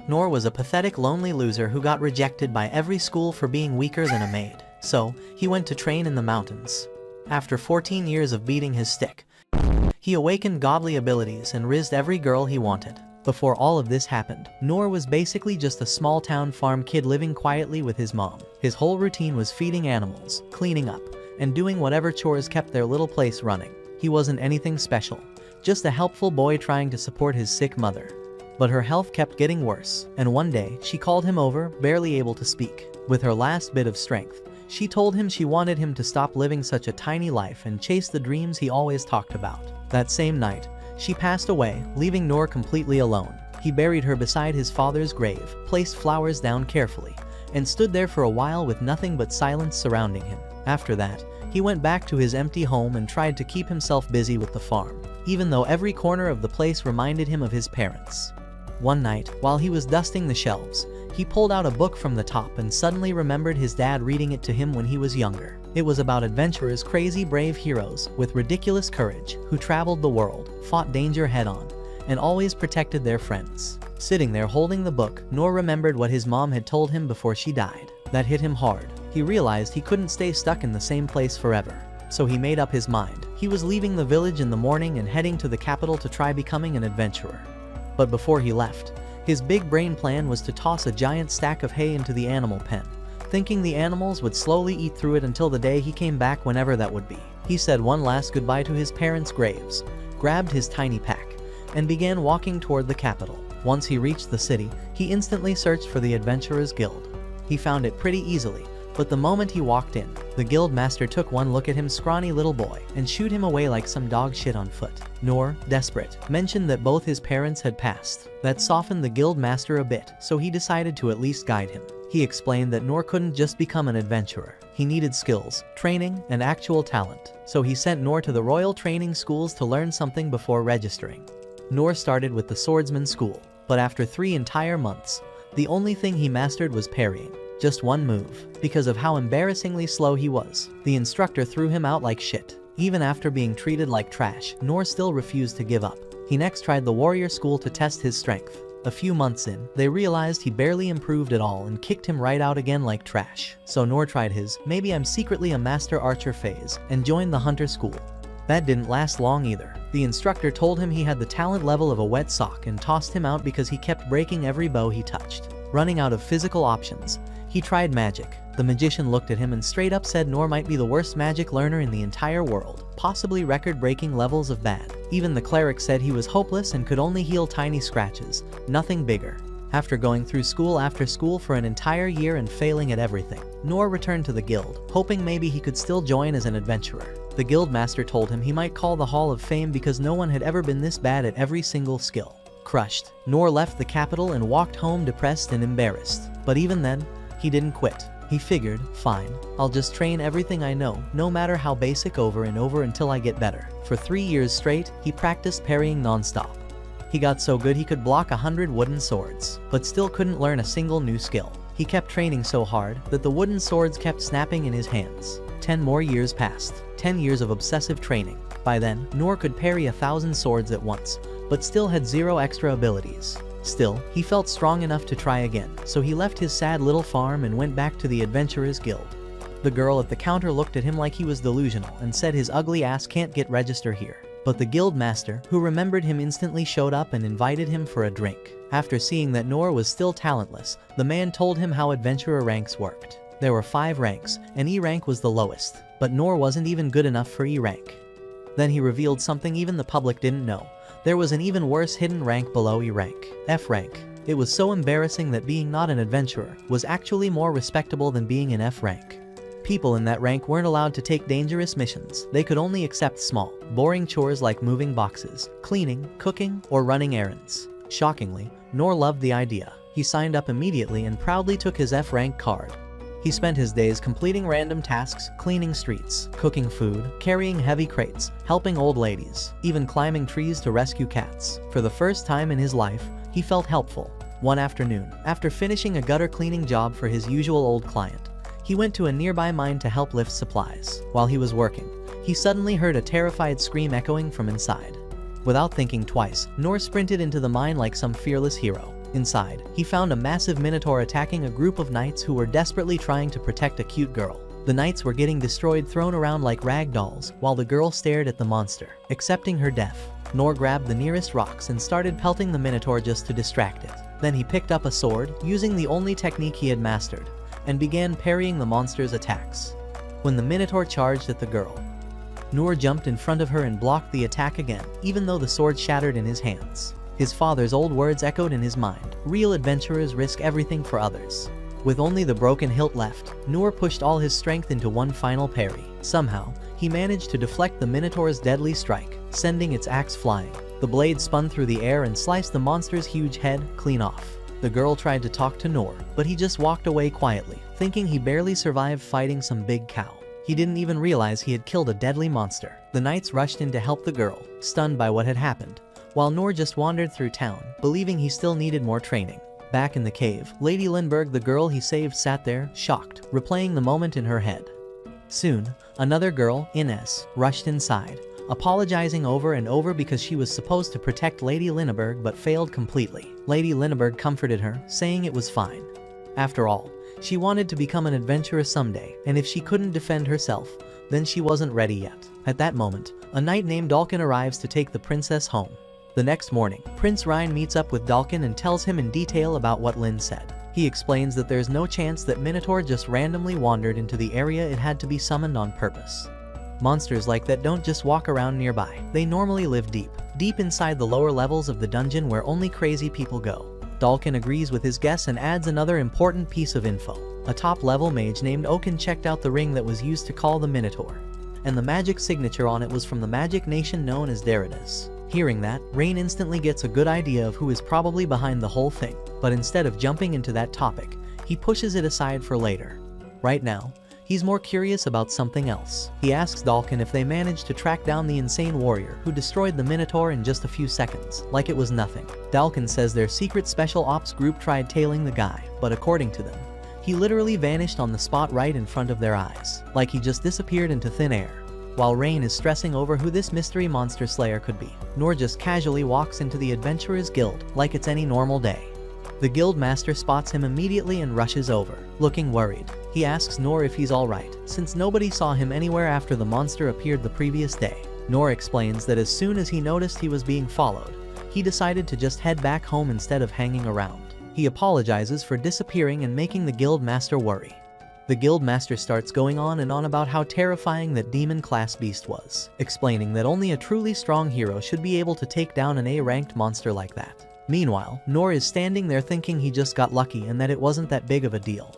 Noor was a pathetic lonely loser who got rejected by every school for being weaker than a maid. So, he went to train in the mountains. After 14 years of beating his stick, he awakened godly abilities and rizzed every girl he wanted. Before all of this happened, Noor was basically just a small-town farm kid living quietly with his mom. His whole routine was feeding animals, cleaning up, and doing whatever chores kept their little place running. He wasn't anything special, just a helpful boy trying to support his sick mother. But her health kept getting worse, and one day, she called him over, barely able to speak. With her last bit of strength, she told him she wanted him to stop living such a tiny life and chase the dreams he always talked about. That same night, she passed away, leaving Noor completely alone. He buried her beside his father's grave, placed flowers down carefully, and stood there for a while with nothing but silence surrounding him. After that, he went back to his empty home and tried to keep himself busy with the farm, even though every corner of the place reminded him of his parents. One night, while he was dusting the shelves, he pulled out a book from the top and suddenly remembered his dad reading it to him when he was younger. It was about adventurers, crazy brave heroes with ridiculous courage who traveled the world, fought danger head-on, and always protected their friends. Sitting there holding the book, Noor remembered what his mom had told him before she died. That hit him hard. He realized he couldn't stay stuck in the same place forever. So he made up his mind. He was leaving the village in the morning and heading to the capital to try becoming an adventurer. But before he left, his big brain plan was to toss a giant stack of hay into the animal pen, thinking the animals would slowly eat through it until the day he came back, whenever that would be. He said one last goodbye to his parents' graves, grabbed his tiny pack, and began walking toward the capital. Once he reached the city, he instantly searched for the Adventurers Guild. He found it pretty easily, but the moment he walked in, the guild master took one look at him, scrawny little boy, and shooed him away like some dog shit on foot. Noor, desperate, mentioned that both his parents had passed. That softened the guild master a bit, so he decided to at least guide him. He explained that Noor couldn't just become an adventurer. He needed skills, training, and actual talent. So he sent Noor to the royal training schools to learn something before registering. Noor started with the swordsman school, but after 3 entire months, the only thing he mastered was parrying. Just one move. Because of how embarrassingly slow he was, the instructor threw him out like shit. Even after being treated like trash, Noor still refused to give up. He next tried the warrior school to test his strength. A few months in, they realized he barely improved at all and kicked him right out again like trash. So Noor tried his "maybe I'm secretly a master archer" phase and joined the hunter school. That didn't last long either. The instructor told him he had the talent level of a wet sock and tossed him out because he kept breaking every bow he touched. Running out of physical options, he tried magic. The magician looked at him and straight up said Noor might be the worst magic learner in the entire world, possibly record-breaking levels of bad. Even the cleric said he was hopeless and could only heal tiny scratches, nothing bigger. After going through school after school for an entire year and failing at everything, Noor returned to the guild, hoping maybe he could still join as an adventurer. The guild master told him he might call the Hall of Fame because no one had ever been this bad at every single skill. Crushed, Noor left the capital and walked home depressed and embarrassed. But even then, he didn't quit. He figured, fine, I'll just train everything I know, no matter how basic, over and over until I get better. For 3 years straight, he practiced parrying non-stop. He got so good he could block 100 wooden swords, but still couldn't learn a single new skill. He kept training so hard that the wooden swords kept snapping in his hands. 10 more years passed. 10 years of obsessive training. By then, Noor could parry 1,000 swords at once, but still had 0 extra abilities. Still, he felt strong enough to try again, so he left his sad little farm and went back to the Adventurers Guild. The girl at the counter looked at him like he was delusional and said his ugly ass can't get register here. But the guild master, who remembered him instantly, showed up and invited him for a drink. After seeing that Noor was still talentless, the man told him how adventurer ranks worked. There were 5 ranks, and E rank was the lowest, but Noor wasn't even good enough for E rank. Then he revealed something even the public didn't know. There was an even worse hidden rank below E rank, F rank. It was so embarrassing that being not an adventurer was actually more respectable than being in F rank. People in that rank weren't allowed to take dangerous missions. They could only accept small, boring chores like moving boxes, cleaning, cooking, or running errands. Shockingly, Noor loved the idea. He signed up immediately and proudly took his F rank card. He spent his days completing random tasks, cleaning streets, cooking food, carrying heavy crates, helping old ladies, even climbing trees to rescue cats. For the first time in his life, he felt helpful. One afternoon, after finishing a gutter cleaning job for his usual old client, he went to a nearby mine to help lift supplies. While he was working, he suddenly heard a terrified scream echoing from inside. Without thinking twice, Noor sprinted into the mine like some fearless hero. Inside, he found a massive minotaur attacking a group of knights who were desperately trying to protect a cute girl. The knights were getting destroyed, thrown around like rag dolls, while the girl stared at the monster, accepting her death. Nor grabbed the nearest rocks and started pelting the minotaur just to distract it. Then he picked up a sword, using the only technique he had mastered, and began parrying the monster's attacks. When the minotaur charged at the girl, Noor jumped in front of her and blocked the attack again, even though the sword shattered in his hands. His father's old words echoed in his mind: real adventurers risk everything for others. With only the broken hilt left, Noor pushed all his strength into one final parry. Somehow, he managed to deflect the minotaur's deadly strike, sending its axe flying. The blade spun through the air and sliced the monster's huge head clean off. The girl tried to talk to Noor, but he just walked away quietly, thinking he barely survived fighting some big cow. He didn't even realize he had killed a deadly monster. The knights rushed in to help the girl, stunned by what had happened, while Noor just wandered through town, believing he still needed more training. Back in the cave, Lady Lindbergh, the girl he saved, sat there, shocked, replaying the moment in her head. Soon, another girl, Ines, rushed inside, apologizing over and over because she was supposed to protect Lady Lindbergh but failed completely. Lady Lindbergh comforted her, saying it was fine. After all, she wanted to become an adventurer someday, and if she couldn't defend herself, then she wasn't ready yet. At that moment, a knight named Dalkin arrives to take the princess home. The next morning, Prince Ryan meets up with Dalkin and tells him in detail about what Lynn said. He explains that there's no chance that Minotaur just randomly wandered into the area. It had to be summoned on purpose. Monsters like that don't just walk around nearby. They normally live deep inside the lower levels of the dungeon where only crazy people go. Dalkin agrees with his guess and adds another important piece of info. A top-level mage named Oaken checked out the ring that was used to call the Minotaur, and the magic signature on it was from the magic nation known as Deridas. Hearing that, Rain instantly gets a good idea of who is probably behind the whole thing, but instead of jumping into that topic, he pushes it aside for later. Right now, he's more curious about something else. He asks Dalkin if they managed to track down the insane warrior who destroyed the Minotaur in just a few seconds, like it was nothing. Dalkin says their secret special ops group tried tailing the guy, but according to them, he literally vanished on the spot right in front of their eyes, like he just disappeared into thin air. While Rain is stressing over who this mystery monster slayer could be, Noor just casually walks into the Adventurers Guild like it's any normal day. The guild master spots him immediately and rushes over, looking worried. He asks Noor if he's alright, since nobody saw him anywhere after the monster appeared the previous day. Noor explains that as soon as he noticed he was being followed, he decided to just head back home instead of hanging around. He apologizes for disappearing and making the guild master worry. The guild master starts going on and on about how terrifying that demon-class beast was, explaining that only a truly strong hero should be able to take down an A-ranked monster like that. Meanwhile, Noor is standing there thinking he just got lucky and that it wasn't that big of a deal.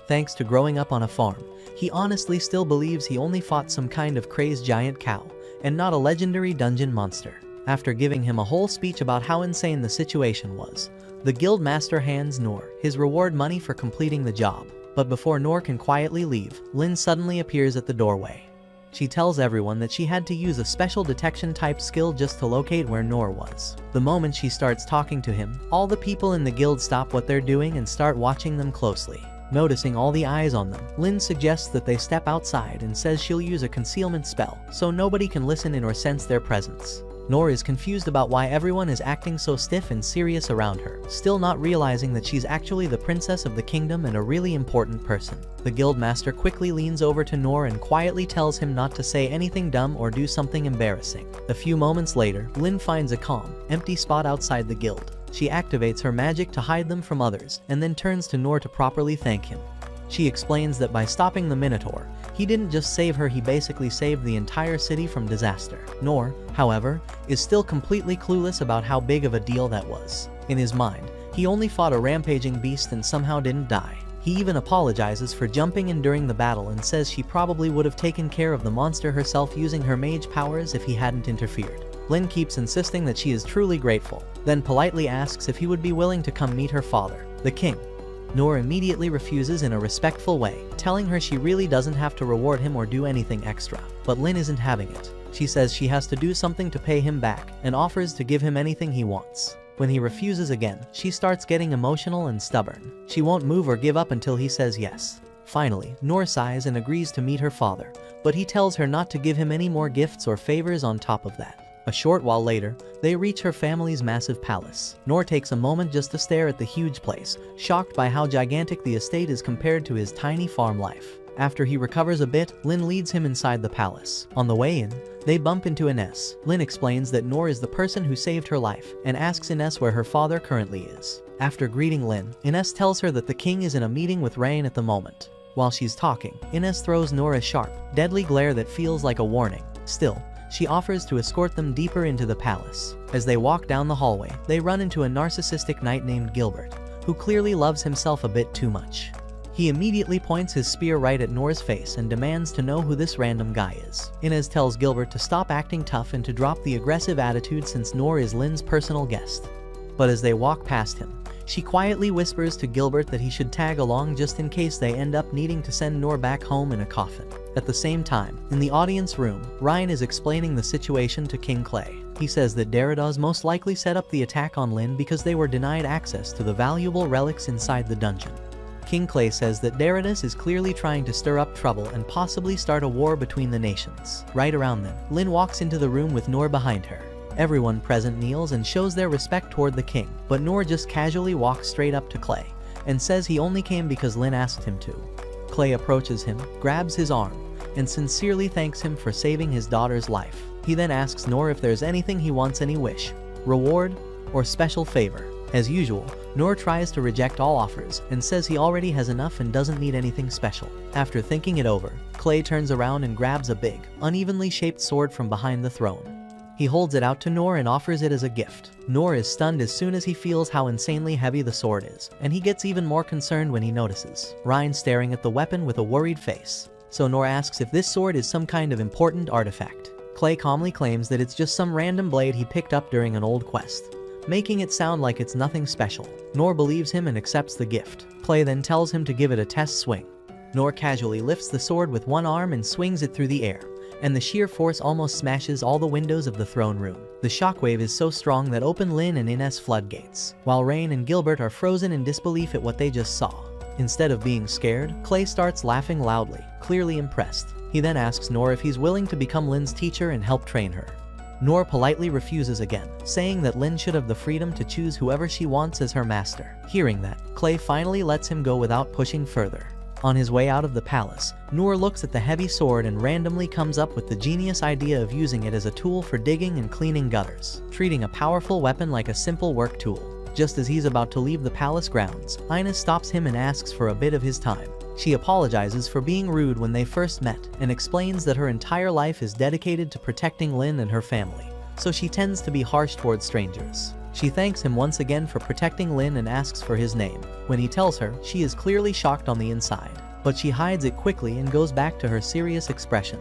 Thanks to growing up on a farm, he honestly still believes he only fought some kind of crazed giant cow, and not a legendary dungeon monster. After giving him a whole speech about how insane the situation was, the guild master hands Noor his reward money for completing the job. But before Noor can quietly leave, Lynn suddenly appears at the doorway. She tells everyone that she had to use a special detection-type skill just to locate where Noor was. The moment she starts talking to him, all the people in the guild stop what they're doing and start watching them closely. Noticing all the eyes on them, Lynn suggests that they step outside and says she'll use a concealment spell so nobody can listen in or sense their presence. Noor is confused about why everyone is acting so stiff and serious around her, still not realizing that she's actually the princess of the kingdom and a really important person. The guildmaster quickly leans over to Noor and quietly tells him not to say anything dumb or do something embarrassing. A few moments later, Lynn finds a calm, empty spot outside the guild. She activates her magic to hide them from others, and then turns to Noor to properly thank him. She explains that by stopping the Minotaur, he didn't just save her, he basically saved the entire city from disaster. Noor, however, is still completely clueless about how big of a deal that was. In his mind, he only fought a rampaging beast and somehow didn't die. He even apologizes for jumping in during the battle and says she probably would have taken care of the monster herself using her mage powers if he hadn't interfered. Lynn keeps insisting that she is truly grateful, then politely asks if he would be willing to come meet her father, the king. Noor immediately refuses in a respectful way, telling her she really doesn't have to reward him or do anything extra. But Lynn isn't having it. She says she has to do something to pay him back, and offers to give him anything he wants. When he refuses again, she starts getting emotional and stubborn. She won't move or give up until he says yes. Finally, Noor sighs and agrees to meet her father, but he tells her not to give him any more gifts or favors on top of that. A short while later, they reach her family's massive palace. Noor takes a moment just to stare at the huge place, shocked by how gigantic the estate is compared to his tiny farm life. After he recovers a bit, Lin leads him inside the palace. On the way in, they bump into Ines. Lin explains that Noor is the person who saved her life, and asks Ines where her father currently is. After greeting Lin, Ines tells her that the king is in a meeting with Rain at the moment. While she's talking, Ines throws Noor a sharp, deadly glare that feels like a warning. Still, she offers to escort them deeper into the palace. As they walk down the hallway, they run into a narcissistic knight named Gilbert, who clearly loves himself a bit too much. He immediately points his spear right at Noor's face and demands to know who this random guy is. Ines tells Gilbert to stop acting tough and to drop the aggressive attitude since Noor is Lin's personal guest. But as they walk past him, she quietly whispers to Gilbert that he should tag along just in case they end up needing to send Noor back home in a coffin. At the same time, in the audience room, Ryan is explaining the situation to King Clay. He says that Derrida's most likely set up the attack on Lin because they were denied access to the valuable relics inside the dungeon. King Clay says that Derrida's is clearly trying to stir up trouble and possibly start a war between the nations. Right around then, Lin walks into the room with Noor behind her. Everyone present kneels and shows their respect toward the king, but Noor just casually walks straight up to Clay and says he only came because Lin asked him to. Clay approaches him, grabs his arm, and sincerely thanks him for saving his daughter's life. He then asks Noor if there's anything he wants, any wish, reward, or special favor. As usual, Noor tries to reject all offers and says he already has enough and doesn't need anything special. After thinking it over, Clay turns around and grabs a big, unevenly shaped sword from behind the throne. He holds it out to Noor and offers it as a gift. Noor is stunned as soon as he feels how insanely heavy the sword is, and he gets even more concerned when he notices Ryan staring at the weapon with a worried face. So Noor asks if this sword is some kind of important artifact. Clay calmly claims that it's just some random blade he picked up during an old quest, making it sound like it's nothing special. Noor believes him and accepts the gift. Clay then tells him to give it a test swing. Noor casually lifts the sword with one arm and swings it through the air, and the sheer force almost smashes all the windows of the throne room. The shockwave is so strong that open Lin and Ines floodgates, while Rain and Gilbert are frozen in disbelief at what they just saw. Instead of being scared, Clay starts laughing loudly, clearly impressed. He then asks Noor if he's willing to become Lin's teacher and help train her. Noor politely refuses again, saying that Lin should have the freedom to choose whoever she wants as her master. Hearing that, Clay finally lets him go without pushing further. On his way out of the palace, Noor looks at the heavy sword and randomly comes up with the genius idea of using it as a tool for digging and cleaning gutters, treating a powerful weapon like a simple work tool. Just as he's about to leave the palace grounds, Ines stops him and asks for a bit of his time. She apologizes for being rude when they first met and explains that her entire life is dedicated to protecting Lin and her family, so she tends to be harsh towards strangers. She thanks him once again for protecting Lin and asks for his name. When he tells her, she is clearly shocked on the inside, but she hides it quickly and goes back to her serious expression.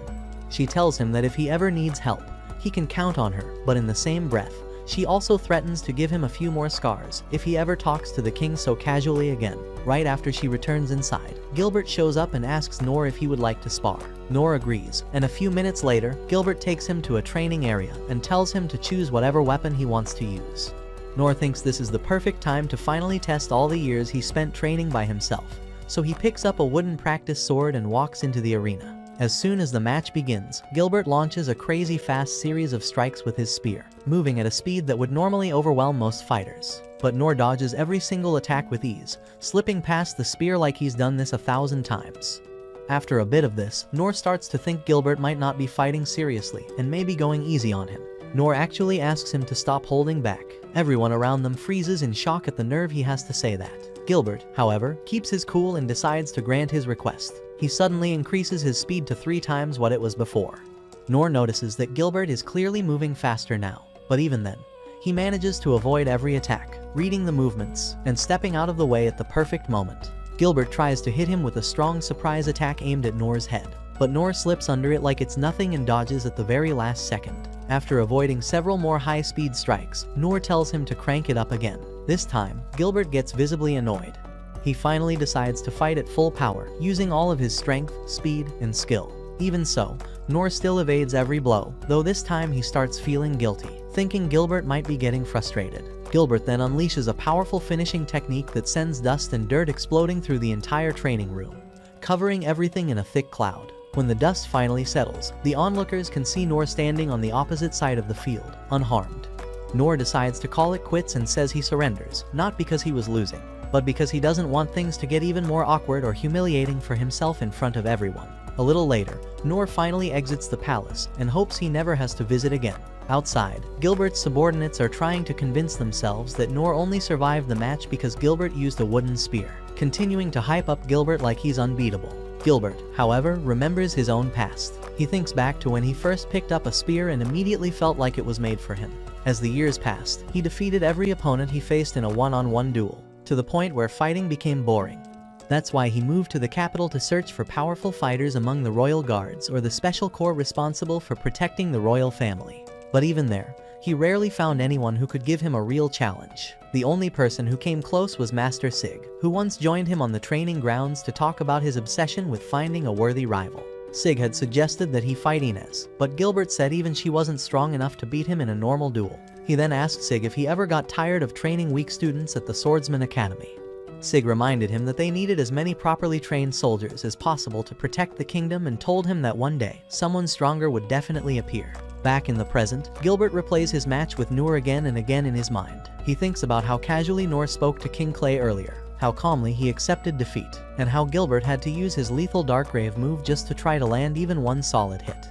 She tells him that if he ever needs help, he can count on her, but in the same breath, she also threatens to give him a few more scars if he ever talks to the king so casually again. Right after she returns inside, Gilbert shows up and asks Noor if he would like to spar. Noor agrees, and a few minutes later, Gilbert takes him to a training area and tells him to choose whatever weapon he wants to use. Noor thinks this is the perfect time to finally test all the years he spent training by himself, so he picks up a wooden practice sword and walks into the arena. As soon as the match begins, Gilbert launches a crazy fast series of strikes with his spear, moving at a speed that would normally overwhelm most fighters. But Noor dodges every single attack with ease, slipping past the spear like he's done this 1,000 times. After a bit of this, Noor starts to think Gilbert might not be fighting seriously and may be going easy on him. Noor actually asks him to stop holding back. Everyone around them freezes in shock at the nerve he has to say that. Gilbert, however, keeps his cool and decides to grant his request. He suddenly increases his speed to 3 times what it was before. Noor notices that Gilbert is clearly moving faster now, but even then, he manages to avoid every attack, reading the movements, and stepping out of the way at the perfect moment. Gilbert tries to hit him with a strong surprise attack aimed at Noor's head, but Noor slips under it like it's nothing and dodges at the very last second. After avoiding several more high-speed strikes, Noor tells him to crank it up again. This time, Gilbert gets visibly annoyed. He finally decides to fight at full power, using all of his strength, speed, and skill. Even so, Noor still evades every blow, though this time he starts feeling guilty, thinking Gilbert might be getting frustrated. Gilbert then unleashes a powerful finishing technique that sends dust and dirt exploding through the entire training room, covering everything in a thick cloud. When the dust finally settles, the onlookers can see Noor standing on the opposite side of the field, unharmed. Noor decides to call it quits and says he surrenders, not because he was losing, but because he doesn't want things to get even more awkward or humiliating for himself in front of everyone. A little later, Noor finally exits the palace and hopes he never has to visit again. Outside, Gilbert's subordinates are trying to convince themselves that Noor only survived the match because Gilbert used a wooden spear, continuing to hype up Gilbert like he's unbeatable. Gilbert, however, remembers his own past. He thinks back to when he first picked up a spear and immediately felt like it was made for him. As the years passed, he defeated every opponent he faced in a one-on-one duel, to the point where fighting became boring. That's why he moved to the capital to search for powerful fighters among the royal guards or the special corps responsible for protecting the royal family. But even there, he rarely found anyone who could give him a real challenge. The only person who came close was Master Sig, who once joined him on the training grounds to talk about his obsession with finding a worthy rival. Sig had suggested that he fight Inez, but Gilbert said even she wasn't strong enough to beat him in a normal duel. He then asked Sig if he ever got tired of training weak students at the Swordsman Academy. Sig reminded him that they needed as many properly trained soldiers as possible to protect the kingdom and told him that one day, someone stronger would definitely appear. Back in the present, Gilbert replays his match with Noor again and again in his mind. He thinks about how casually Noor spoke to King Clay earlier, how calmly he accepted defeat, and how Gilbert had to use his lethal Darkgrave move just to try to land even one solid hit.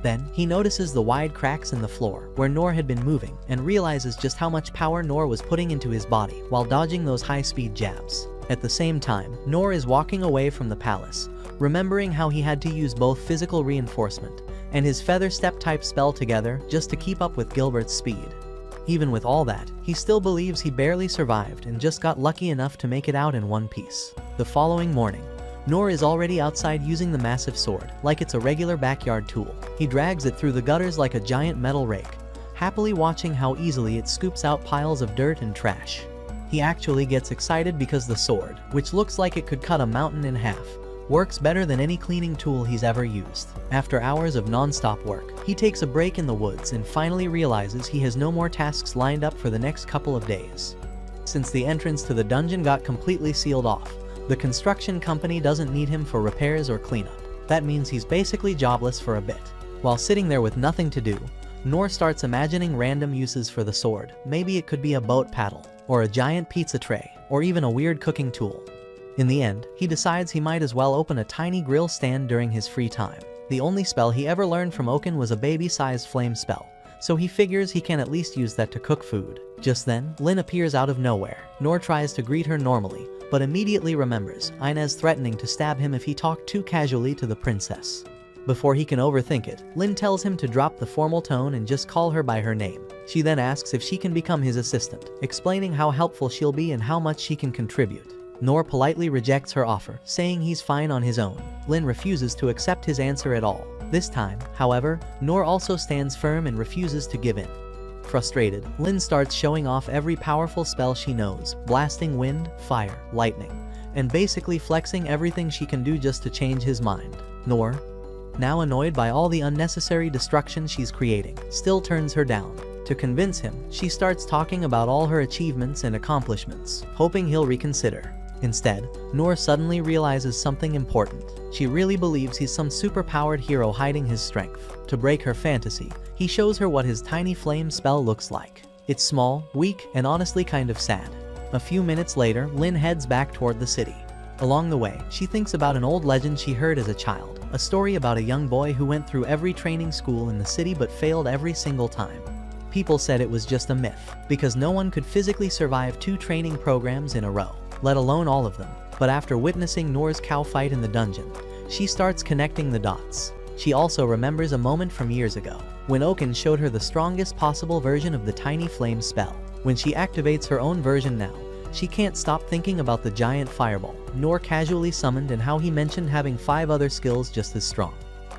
Then, he notices the wide cracks in the floor where Noor had been moving and realizes just how much power Noor was putting into his body while dodging those high-speed jabs. At the same time, Noor is walking away from the palace, remembering how he had to use both physical reinforcement and his feather step type spell together just to keep up with Gilbert's speed. Even with all that, he still believes he barely survived and just got lucky enough to make it out in one piece. The following morning, Noor is already outside using the massive sword, like it's a regular backyard tool. He drags it through the gutters like a giant metal rake, happily watching how easily it scoops out piles of dirt and trash. He actually gets excited because the sword, which looks like it could cut a mountain in half, works better than any cleaning tool he's ever used. After hours of non-stop work, he takes a break in the woods and finally realizes he has no more tasks lined up for the next couple of days. Since the entrance to the dungeon got completely sealed off, the construction company doesn't need him for repairs or cleanup. That means he's basically jobless for a bit. While sitting there with nothing to do, Noor starts imagining random uses for the sword. Maybe it could be a boat paddle, or a giant pizza tray, or even a weird cooking tool. In the end, he decides he might as well open a tiny grill stand during his free time. The only spell he ever learned from Oaken was a baby-sized flame spell, so he figures he can at least use that to cook food. Just then, Lynn appears out of nowhere. Noor tries to greet her normally, but immediately remembers Inez threatening to stab him if he talked too casually to the princess. Before he can overthink it, Lynn tells him to drop the formal tone and just call her by her name. She then asks if she can become his assistant, explaining how helpful she'll be and how much she can contribute. Noor politely rejects her offer, saying he's fine on his own. Lynn refuses to accept his answer at all. This time, however, Noor also stands firm and refuses to give in. Frustrated, Lynn starts showing off every powerful spell she knows, blasting wind, fire, lightning, and basically flexing everything she can do just to change his mind. Noor, now annoyed by all the unnecessary destruction she's creating, still turns her down. To convince him, she starts talking about all her achievements and accomplishments, hoping he'll reconsider. Instead, Noor suddenly realizes something important. She really believes he's some super-powered hero hiding his strength. To break her fantasy, he shows her what his tiny flame spell looks like. It's small, weak, and honestly kind of sad. A few minutes later, Lynn heads back toward the city. Along the way, she thinks about an old legend she heard as a child, a story about a young boy who went through every training school in the city but failed every single time. People said it was just a myth, because no one could physically survive 2 training programs in a row, let alone all of them. But after witnessing Noor's cow fight in the dungeon, she starts connecting the dots. She also remembers a moment from years ago, when Oaken showed her the strongest possible version of the tiny flame spell. When she activates her own version now, she can't stop thinking about the giant fireball Noor casually summoned and how he mentioned having 5 other skills just as strong.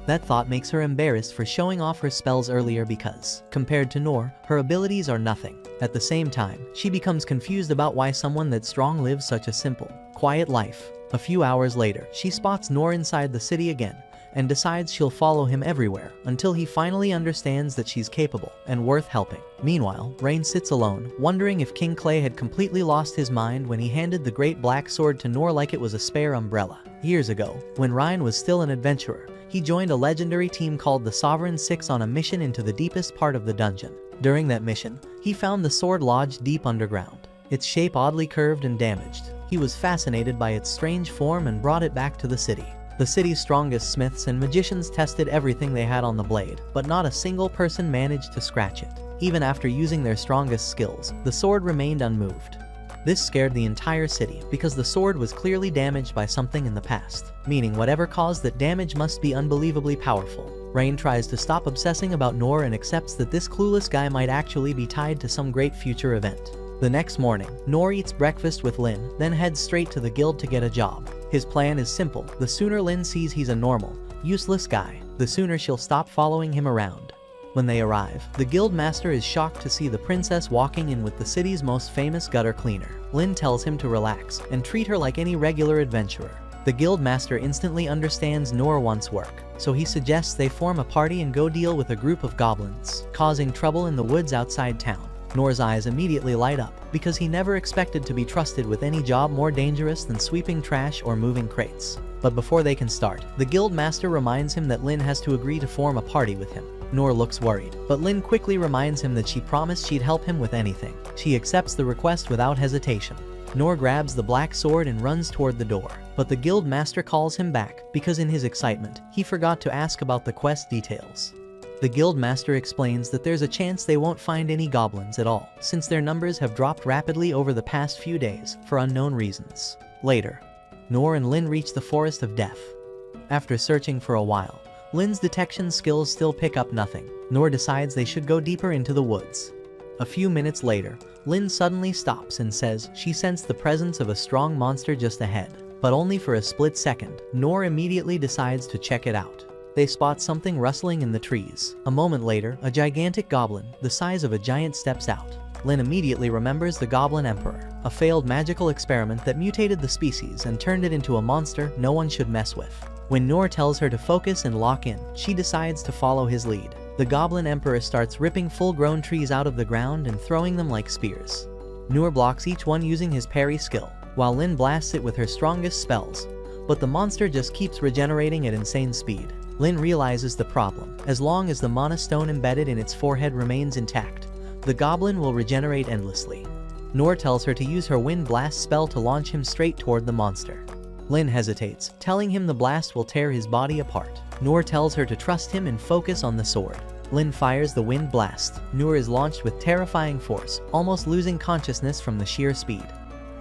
That thought makes her embarrassed for showing off her spells earlier because, compared to Noor, her abilities are nothing. At the same time, she becomes confused about why someone that strong lives such a simple, quiet life. A few hours later, she spots Noor inside the city again, and decides she'll follow him everywhere until he finally understands that she's capable and worth helping. Meanwhile, Rain sits alone, wondering if King Clay had completely lost his mind when he handed the great black sword to Noor like it was a spare umbrella. Years ago, when Ryan was still an adventurer, he joined a legendary team called the Sovereign Six on a mission into the deepest part of the dungeon. During that mission, he found the sword lodged deep underground, its shape oddly curved and damaged. He was fascinated by its strange form and brought it back to the city. The city's strongest smiths and magicians tested everything they had on the blade, but not a single person managed to scratch it. Even after using their strongest skills, the sword remained unmoved. This scared the entire city because the sword was clearly damaged by something in the past, meaning whatever caused that damage must be unbelievably powerful. Rain tries to stop obsessing about Noor and accepts that this clueless guy might actually be tied to some great future event. The next morning, Noor eats breakfast with Lin, then heads straight to the guild to get a job. His plan is simple: the sooner Lin sees he's a normal, useless guy, the sooner she'll stop following him around. When they arrive, the guild master is shocked to see the princess walking in with the city's most famous gutter cleaner. Lin tells him to relax and treat her like any regular adventurer. The guild master instantly understands Noor wants work, so he suggests they form a party and go deal with a group of goblins, causing trouble in the woods outside town. Noor's eyes immediately light up, because he never expected to be trusted with any job more dangerous than sweeping trash or moving crates. But before they can start, the guild master reminds him that Lin has to agree to form a party with him. Noor looks worried, but Lin quickly reminds him that she promised she'd help him with anything. She accepts the request without hesitation. Noor grabs the black sword and runs toward the door, but the guild master calls him back, because in his excitement, he forgot to ask about the quest details. The guild master explains that there's a chance they won't find any goblins at all, since their numbers have dropped rapidly over the past few days, for unknown reasons. Later, Noor and Lin reach the Forest of Death. After searching for a while, Lin's detection skills still pick up nothing. Noor decides they should go deeper into the woods. A few minutes later, Lin suddenly stops and says she sensed the presence of a strong monster just ahead, but only for a split second. Noor immediately decides to check it out. They spot something rustling in the trees. A moment later, a gigantic goblin, the size of a giant, steps out. Lin immediately remembers the Goblin Emperor, a failed magical experiment that mutated the species and turned it into a monster no one should mess with. When Noor tells her to focus and lock in, she decides to follow his lead. The Goblin Emperor starts ripping full-grown trees out of the ground and throwing them like spears. Noor blocks each one using his parry skill, while Lin blasts it with her strongest spells, but the monster just keeps regenerating at insane speed. Lin realizes the problem: as long as the mana stone embedded in its forehead remains intact, the goblin will regenerate endlessly. Noor tells her to use her Wind Blast spell to launch him straight toward the monster. Lin hesitates, telling him the blast will tear his body apart. Noor tells her to trust him and focus on the sword. Lin fires the Wind Blast. Noor is launched with terrifying force, almost losing consciousness from the sheer speed.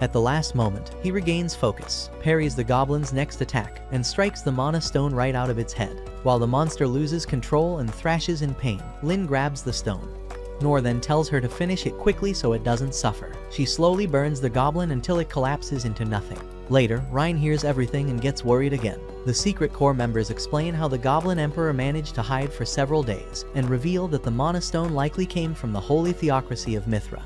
At the last moment, he regains focus, parries the goblin's next attack, and strikes the mana stone right out of its head. While the monster loses control and thrashes in pain, Lin grabs the stone. Noor then tells her to finish it quickly so it doesn't suffer. She slowly burns the goblin until it collapses into nothing. Later, Ryan hears everything and gets worried again. The Secret Corps members explain how the Goblin Emperor managed to hide for several days, and reveal that the mana stone likely came from the holy theocracy of Mithra.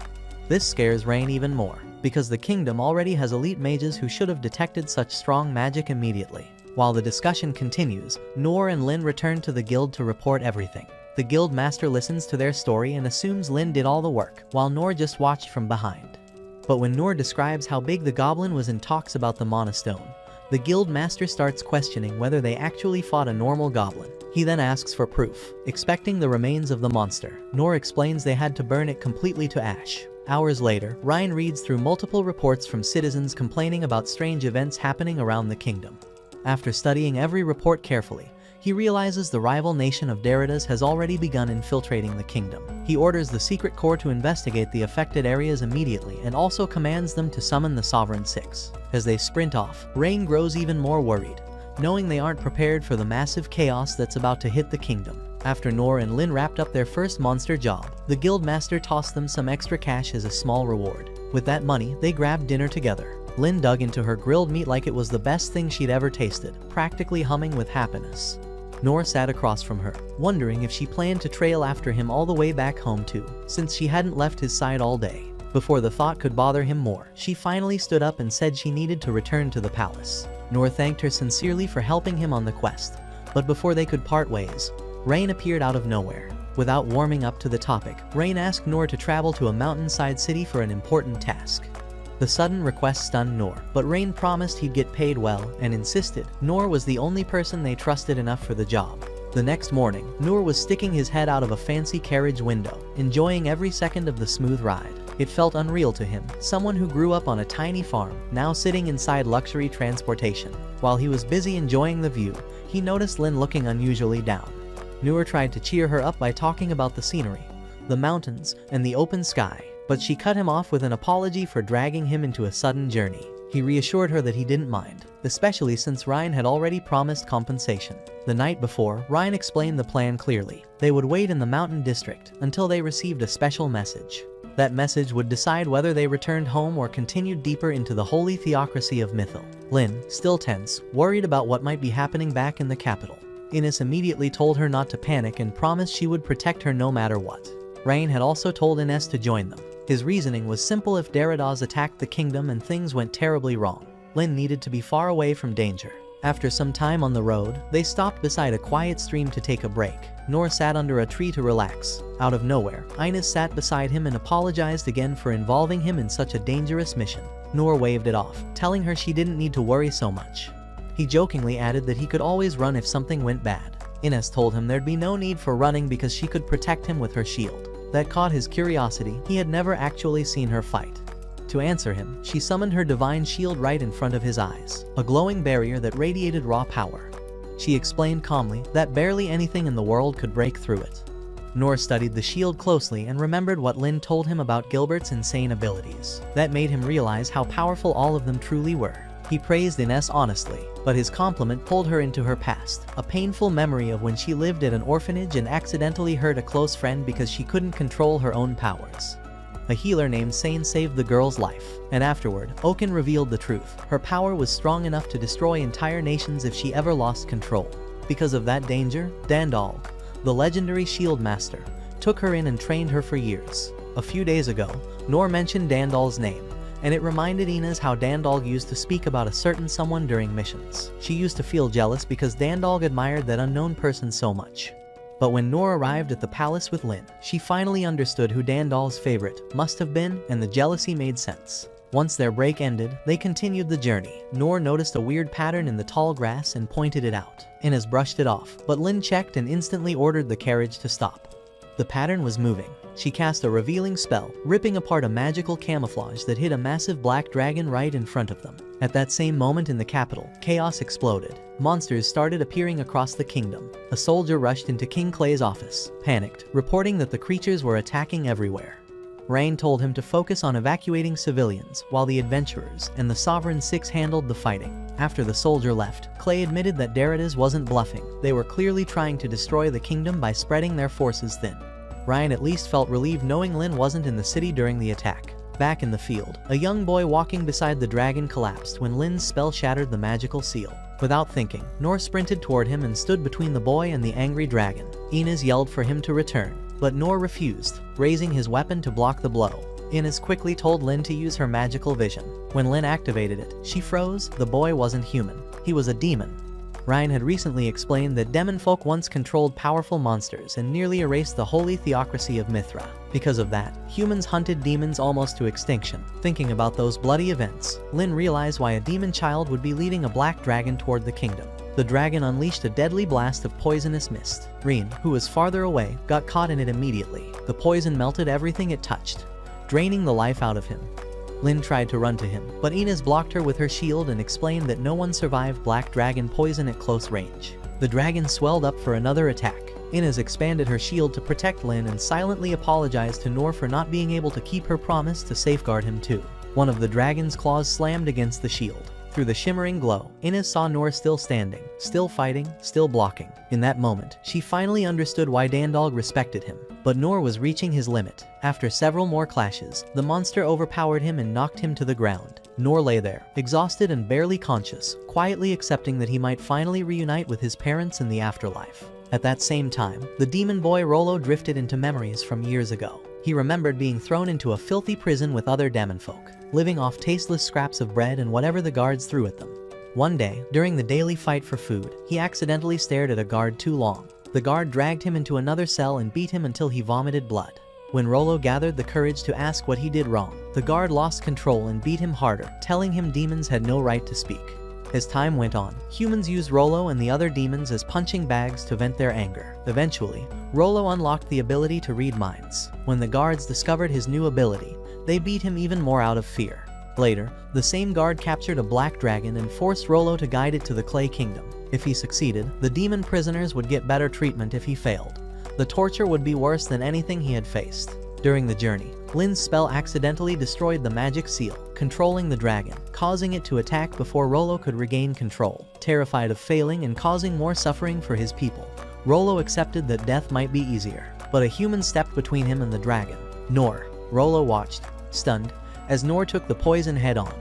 This scares Rain even more, because the kingdom already has elite mages who should have detected such strong magic immediately. While the discussion continues, Noor and Lin return to the guild to report everything. The guild master listens to their story and assumes Lin did all the work, while Noor just watched from behind. But when Noor describes how big the goblin was and talks about the mana stone, the guild master starts questioning whether they actually fought a normal goblin. He then asks for proof, expecting the remains of the monster. Noor explains they had to burn it completely to ash. Hours later, Ryan reads through multiple reports from citizens complaining about strange events happening around the kingdom. After studying every report carefully, he realizes the rival nation of Deridas has already begun infiltrating the kingdom. He orders the Secret Corps to investigate the affected areas immediately and also commands them to summon the Sovereign Six. As they sprint off, Rain grows even more worried, knowing they aren't prepared for the massive chaos that's about to hit the kingdom. After Noor and Lin wrapped up their first monster job, the guildmaster tossed them some extra cash as a small reward. With that money, they grabbed dinner together. Lin dug into her grilled meat like it was the best thing she'd ever tasted, practically humming with happiness. Noor sat across from her, wondering if she planned to trail after him all the way back home too, since she hadn't left his side all day. Before the thought could bother him more, she finally stood up and said she needed to return to the palace. Noor thanked her sincerely for helping him on the quest, But before they could part ways, Rain appeared out of nowhere. Without warming up to the topic, Rain asked Noor to travel to a mountainside city for an important task. The sudden request stunned Noor, but Rain promised he'd get paid well and insisted Noor was the only person they trusted enough for the job. The next morning, Noor was sticking his head out of a fancy carriage window, enjoying every second of the smooth ride. It felt unreal to him, someone who grew up on a tiny farm, now sitting inside luxury transportation. While he was busy enjoying the view, he noticed Lin looking unusually down. Noor tried to cheer her up by talking about the scenery, the mountains, and the open sky, but she cut him off with an apology for dragging him into a sudden journey. He reassured her that he didn't mind, especially since Ryan had already promised compensation. The night before, Ryan explained the plan clearly. They would wait in the mountain district until they received a special message. That message would decide whether they returned home or continued deeper into the holy theocracy of Mythil. Lin, still tense, worried about what might be happening back in the capital. Ines immediately told her not to panic and promised she would protect her no matter what. Rain had also told Ines to join them. His reasoning was simple: if Deridas attacked the kingdom and things went terribly wrong, Lin needed to be far away from danger. After some time on the road, they stopped beside a quiet stream to take a break. Noor sat under a tree to relax. Out of nowhere, Ines sat beside him and apologized again for involving him in such a dangerous mission. Noor waved it off, telling her she didn't need to worry so much. He jokingly added that he could always run if something went bad. Ines told him there'd be no need for running because she could protect him with her shield. That caught his curiosity. He had never actually seen her fight. To answer him, she summoned her divine shield right in front of his eyes, a glowing barrier that radiated raw power. She explained calmly that barely anything in the world could break through it. Noor studied the shield closely and remembered what Lin told him about Gilbert's insane abilities. That made him realize how powerful all of them truly were. He praised Ines honestly, but his compliment pulled her into her past, a painful memory of when she lived at an orphanage and accidentally hurt a close friend because she couldn't control her own powers. A healer named Sane saved the girl's life, and afterward, Oken revealed the truth. Her power was strong enough to destroy entire nations if she ever lost control. Because of that danger, Dandalg, the legendary shield master, took her in and trained her for years. A few days ago, Noor mentioned Dandal's name, and it reminded Ines how Dandalg used to speak about a certain someone during missions. She used to feel jealous because Dandalg admired that unknown person so much. But when Noor arrived at the palace with Lin, she finally understood who Dandal's favorite must have been, and the jealousy made sense. Once their break ended, they continued the journey. Noor noticed a weird pattern in the tall grass and pointed it out. Ines brushed it off, but Lin checked and instantly ordered the carriage to stop. The pattern was moving. She cast a revealing spell, ripping apart a magical camouflage that hid a massive black dragon right in front of them. At that same moment in the capital, chaos exploded. Monsters started appearing across the kingdom. A soldier rushed into King Clay's office, panicked, reporting that the creatures were attacking everywhere. Rain told him to focus on evacuating civilians, while the adventurers and the Sovereign Six handled the fighting. After the soldier left, Clay admitted that Deridas wasn't bluffing. They were clearly trying to destroy the kingdom by spreading their forces thin. Ryan at least felt relieved knowing Lin wasn't in the city during the attack. Back in the field, a young boy walking beside the dragon collapsed when Lin's spell shattered the magical seal. Without thinking, Noor sprinted toward him and stood between the boy and the angry dragon. Ines yelled for him to return, but Noor refused, raising his weapon to block the blow. Ines quickly told Lin to use her magical vision. When Lin activated it, she froze. The boy wasn't human. He was a demon. Ryan had recently explained that demon folk once controlled powerful monsters and nearly erased the holy theocracy of Mithra. Because of that, humans hunted demons almost to extinction. Thinking about those bloody events, Lin realized why a demon child would be leading a black dragon toward the kingdom. The dragon unleashed a deadly blast of poisonous mist. Reen, who was farther away, got caught in it immediately. The poison melted everything it touched, draining the life out of him. Lin tried to run to him, but Ines blocked her with her shield and explained that no one survived black dragon poison at close range. The dragon swelled up for another attack. Ines expanded her shield to protect Lin and silently apologized to Noor for not being able to keep her promise to safeguard him too. One of the dragon's claws slammed against the shield. Through the shimmering glow, Ines saw Noor still standing, still fighting, still blocking. In that moment, she finally understood why Dandalg respected him. But Noor was reaching his limit. After several more clashes, the monster overpowered him and knocked him to the ground. Noor lay there, exhausted and barely conscious, quietly accepting that he might finally reunite with his parents in the afterlife. At that same time, the demon boy Rollo drifted into memories from years ago. He remembered being thrown into a filthy prison with other demon folk, living off tasteless scraps of bread and whatever the guards threw at them. One day, during the daily fight for food, he accidentally stared at a guard too long. The guard dragged him into another cell and beat him until he vomited blood. When Rollo gathered the courage to ask what he did wrong, the guard lost control and beat him harder, telling him demons had no right to speak. As time went on, humans used Rollo and the other demons as punching bags to vent their anger. Eventually, Rollo unlocked the ability to read minds. When the guards discovered his new ability, they beat him even more out of fear. Later, the same guard captured a black dragon and forced Rollo to guide it to the Clay Kingdom. If he succeeded, the demon prisoners would get better treatment. If he failed, the torture would be worse than anything he had faced. During the journey, Lin's spell accidentally destroyed the magic seal, controlling the dragon, causing it to attack before Rollo could regain control. Terrified of failing and causing more suffering for his people, Rollo accepted that death might be easier. But a human stepped between him and the dragon. Nor. Rollo watched, stunned, as Nor took the poison head-on,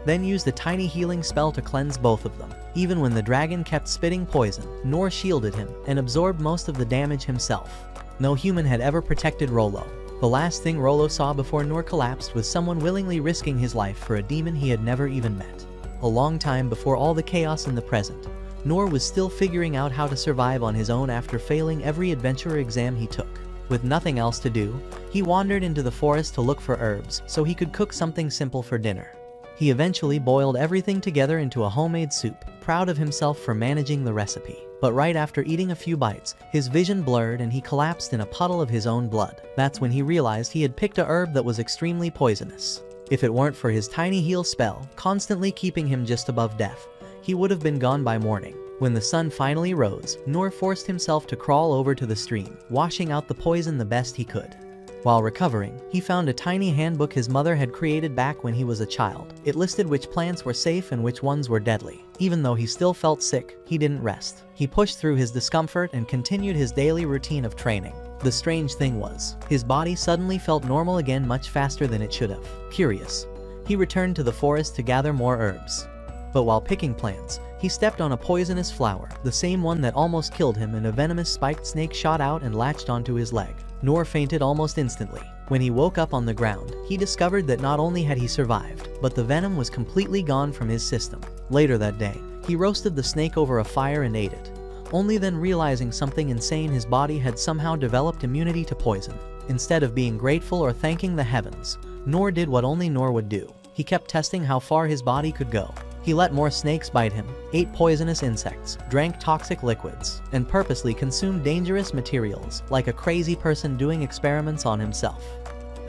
then used a tiny healing spell to cleanse both of them. Even when the dragon kept spitting poison, Nor shielded him and absorbed most of the damage himself. No human had ever protected Rollo. The last thing Rollo saw before Nor collapsed was someone willingly risking his life for a demon he had never even met. A long time before all the chaos in the present, Nor was still figuring out how to survive on his own after failing every adventurer exam he took. With nothing else to do, he wandered into the forest to look for herbs so he could cook something simple for dinner. He eventually boiled everything together into a homemade soup, proud of himself for managing the recipe. But right after eating a few bites, his vision blurred and he collapsed in a puddle of his own blood. That's when he realized he had picked a herb that was extremely poisonous. If it weren't for his tiny heal spell, constantly keeping him just above death, he would have been gone by morning. When the sun finally rose, Nor forced himself to crawl over to the stream, washing out the poison the best he could. While recovering, he found a tiny handbook his mother had created back when he was a child. It listed which plants were safe and which ones were deadly. Even though he still felt sick, he didn't rest. He pushed through his discomfort and continued his daily routine of training. The strange thing was, his body suddenly felt normal again much faster than it should have. Curious, he returned to the forest to gather more herbs. But while picking plants, he stepped on a poisonous flower, the same one that almost killed him, and a venomous spiked snake shot out and latched onto his leg. Nor fainted almost instantly. When he woke up on the ground, he discovered that not only had he survived, but the venom was completely gone from his system. Later that day, he roasted the snake over a fire and ate it, only then realizing something insane: his body had somehow developed immunity to poison. Instead of being grateful or thanking the heavens, Nor did what only Nor would do. He kept testing how far his body could go. He let more snakes bite him, ate poisonous insects, drank toxic liquids, and purposely consumed dangerous materials, like a crazy person doing experiments on himself.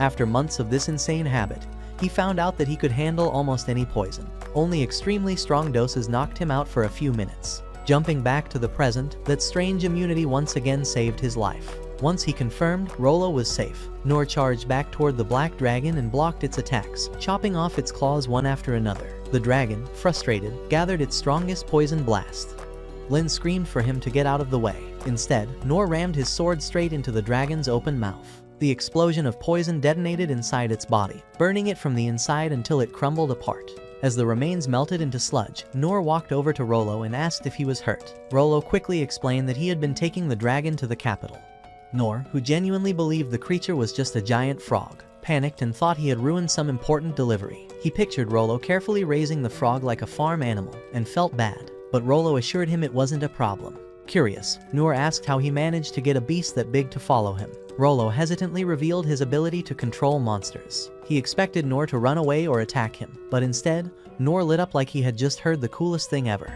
After months of this insane habit, he found out that he could handle almost any poison. Only extremely strong doses knocked him out for a few minutes. Jumping back to the present, that strange immunity once again saved his life. Once he confirmed Rollo was safe, Nor charged back toward the black dragon and blocked its attacks, chopping off its claws one after another. The dragon, frustrated, gathered its strongest poison blast. Lin screamed for him to get out of the way. Instead, Nor rammed his sword straight into the dragon's open mouth. The explosion of poison detonated inside its body, burning it from the inside until it crumbled apart. As the remains melted into sludge, Nor walked over to Rollo and asked if he was hurt. Rollo quickly explained that he had been taking the dragon to the capital. Nor, who genuinely believed the creature was just a giant frog, panicked and thought he had ruined some important delivery. He pictured Rollo carefully raising the frog like a farm animal, and felt bad, but Rollo assured him it wasn't a problem. Curious, Nor asked how he managed to get a beast that big to follow him. Rollo hesitantly revealed his ability to control monsters. He expected Nor to run away or attack him, but instead, Nor lit up like he had just heard the coolest thing ever.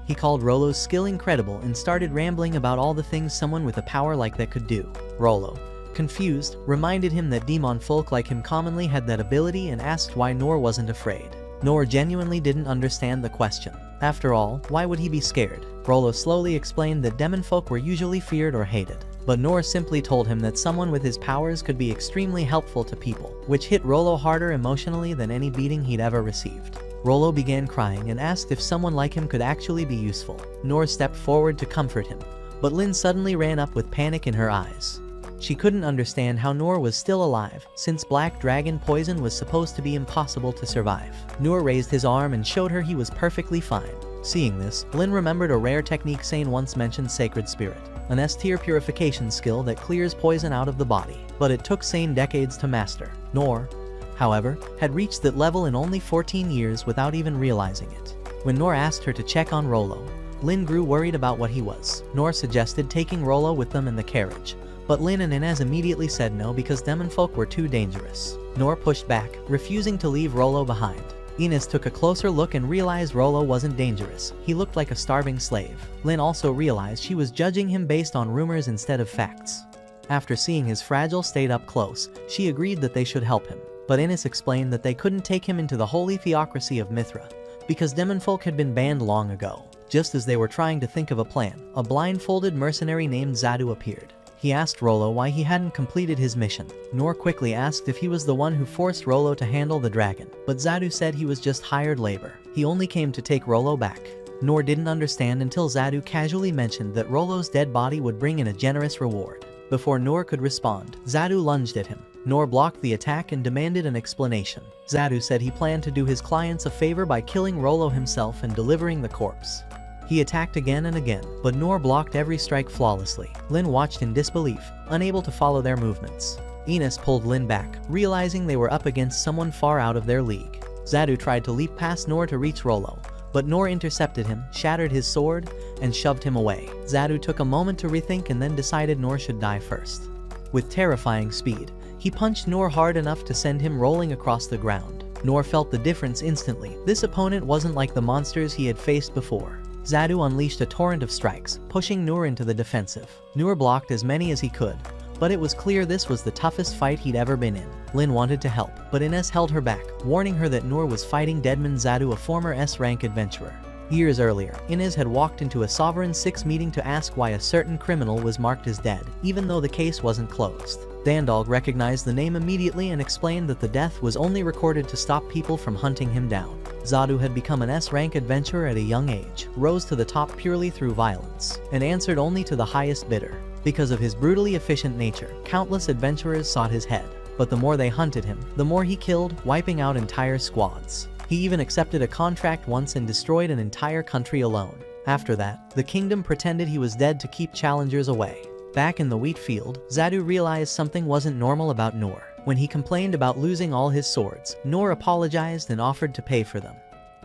He called Rollo's skill incredible and started rambling about all the things someone with a power like that could do. Rollo, confused, reminded him that demon folk like him commonly had that ability and asked why Nor wasn't afraid. Nor genuinely didn't understand the question. After all, why would he be scared? Rollo slowly explained that demon folk were usually feared or hated. But Nor simply told him that someone with his powers could be extremely helpful to people, which hit Rollo harder emotionally than any beating he'd ever received. Rollo began crying and asked if someone like him could actually be useful. Nor stepped forward to comfort him, but Lin suddenly ran up with panic in her eyes. She couldn't understand how Nor was still alive, since black dragon poison was supposed to be impossible to survive. Nor raised his arm and showed her he was perfectly fine. Seeing this, Lin remembered a rare technique Sane once mentioned: Sacred Spirit, an S-tier purification skill that clears poison out of the body, but it took Sane decades to master. Nor, however, had reached that level in only 14 years without even realizing it. When Noor asked her to check on Rollo, Lin grew worried about what he was. Noor suggested taking Rollo with them in the carriage, but Lin and Inez immediately said no because demonfolk were too dangerous. Noor pushed back, refusing to leave Rollo behind. Inez took a closer look and realized Rollo wasn't dangerous. He looked like a starving slave. Lin also realized she was judging him based on rumors instead of facts. After seeing his fragile state up close, she agreed that they should help him. But Inez explained that they couldn't take him into the holy theocracy of Mithra, because demonfolk had been banned long ago. Just as they were trying to think of a plan, a blindfolded mercenary named Zadu appeared. He asked Rollo why he hadn't completed his mission. Noor quickly asked if he was the one who forced Rollo to handle the dragon, but Zadu said he was just hired labor. He only came to take Rollo back. Noor didn't understand until Zadu casually mentioned that Rollo's dead body would bring in a generous reward. Before Noor could respond, Zadu lunged at him. Noor blocked the attack and demanded an explanation. Zadu said he planned to do his clients a favor by killing Rollo himself and delivering the corpse. He attacked again and again, but Noor blocked every strike flawlessly. Lin watched in disbelief, unable to follow their movements. Inez pulled Lin back, realizing they were up against someone far out of their league. Zadu tried to leap past Noor to reach Rollo, but Noor intercepted him, shattered his sword, and shoved him away. Zadu took a moment to rethink and then decided Noor should die first. With terrifying speed, he punched Noor hard enough to send him rolling across the ground. Noor felt the difference instantly. This opponent wasn't like the monsters he had faced before. Zadu unleashed a torrent of strikes, pushing Noor into the defensive. Noor blocked as many as he could, but it was clear this was the toughest fight he'd ever been in. Lin wanted to help, but Inez held her back, warning her that Noor was fighting Deadman Zadu, a former S-rank adventurer. Years earlier, Inez had walked into a Sovereign 6 meeting to ask why a certain criminal was marked as dead, even though the case wasn't closed. Dandalg recognized the name immediately and explained that the death was only recorded to stop people from hunting him down. Zadu had become an S-rank adventurer at a young age, rose to the top purely through violence, and answered only to the highest bidder. Because of his brutally efficient nature, countless adventurers sought his head. But the more they hunted him, the more he killed, wiping out entire squads. He even accepted a contract once and destroyed an entire country alone. After that, the kingdom pretended he was dead to keep challengers away. Back in the wheat field, Zadu realized something wasn't normal about Noor. When he complained about losing all his swords, Noor apologized and offered to pay for them.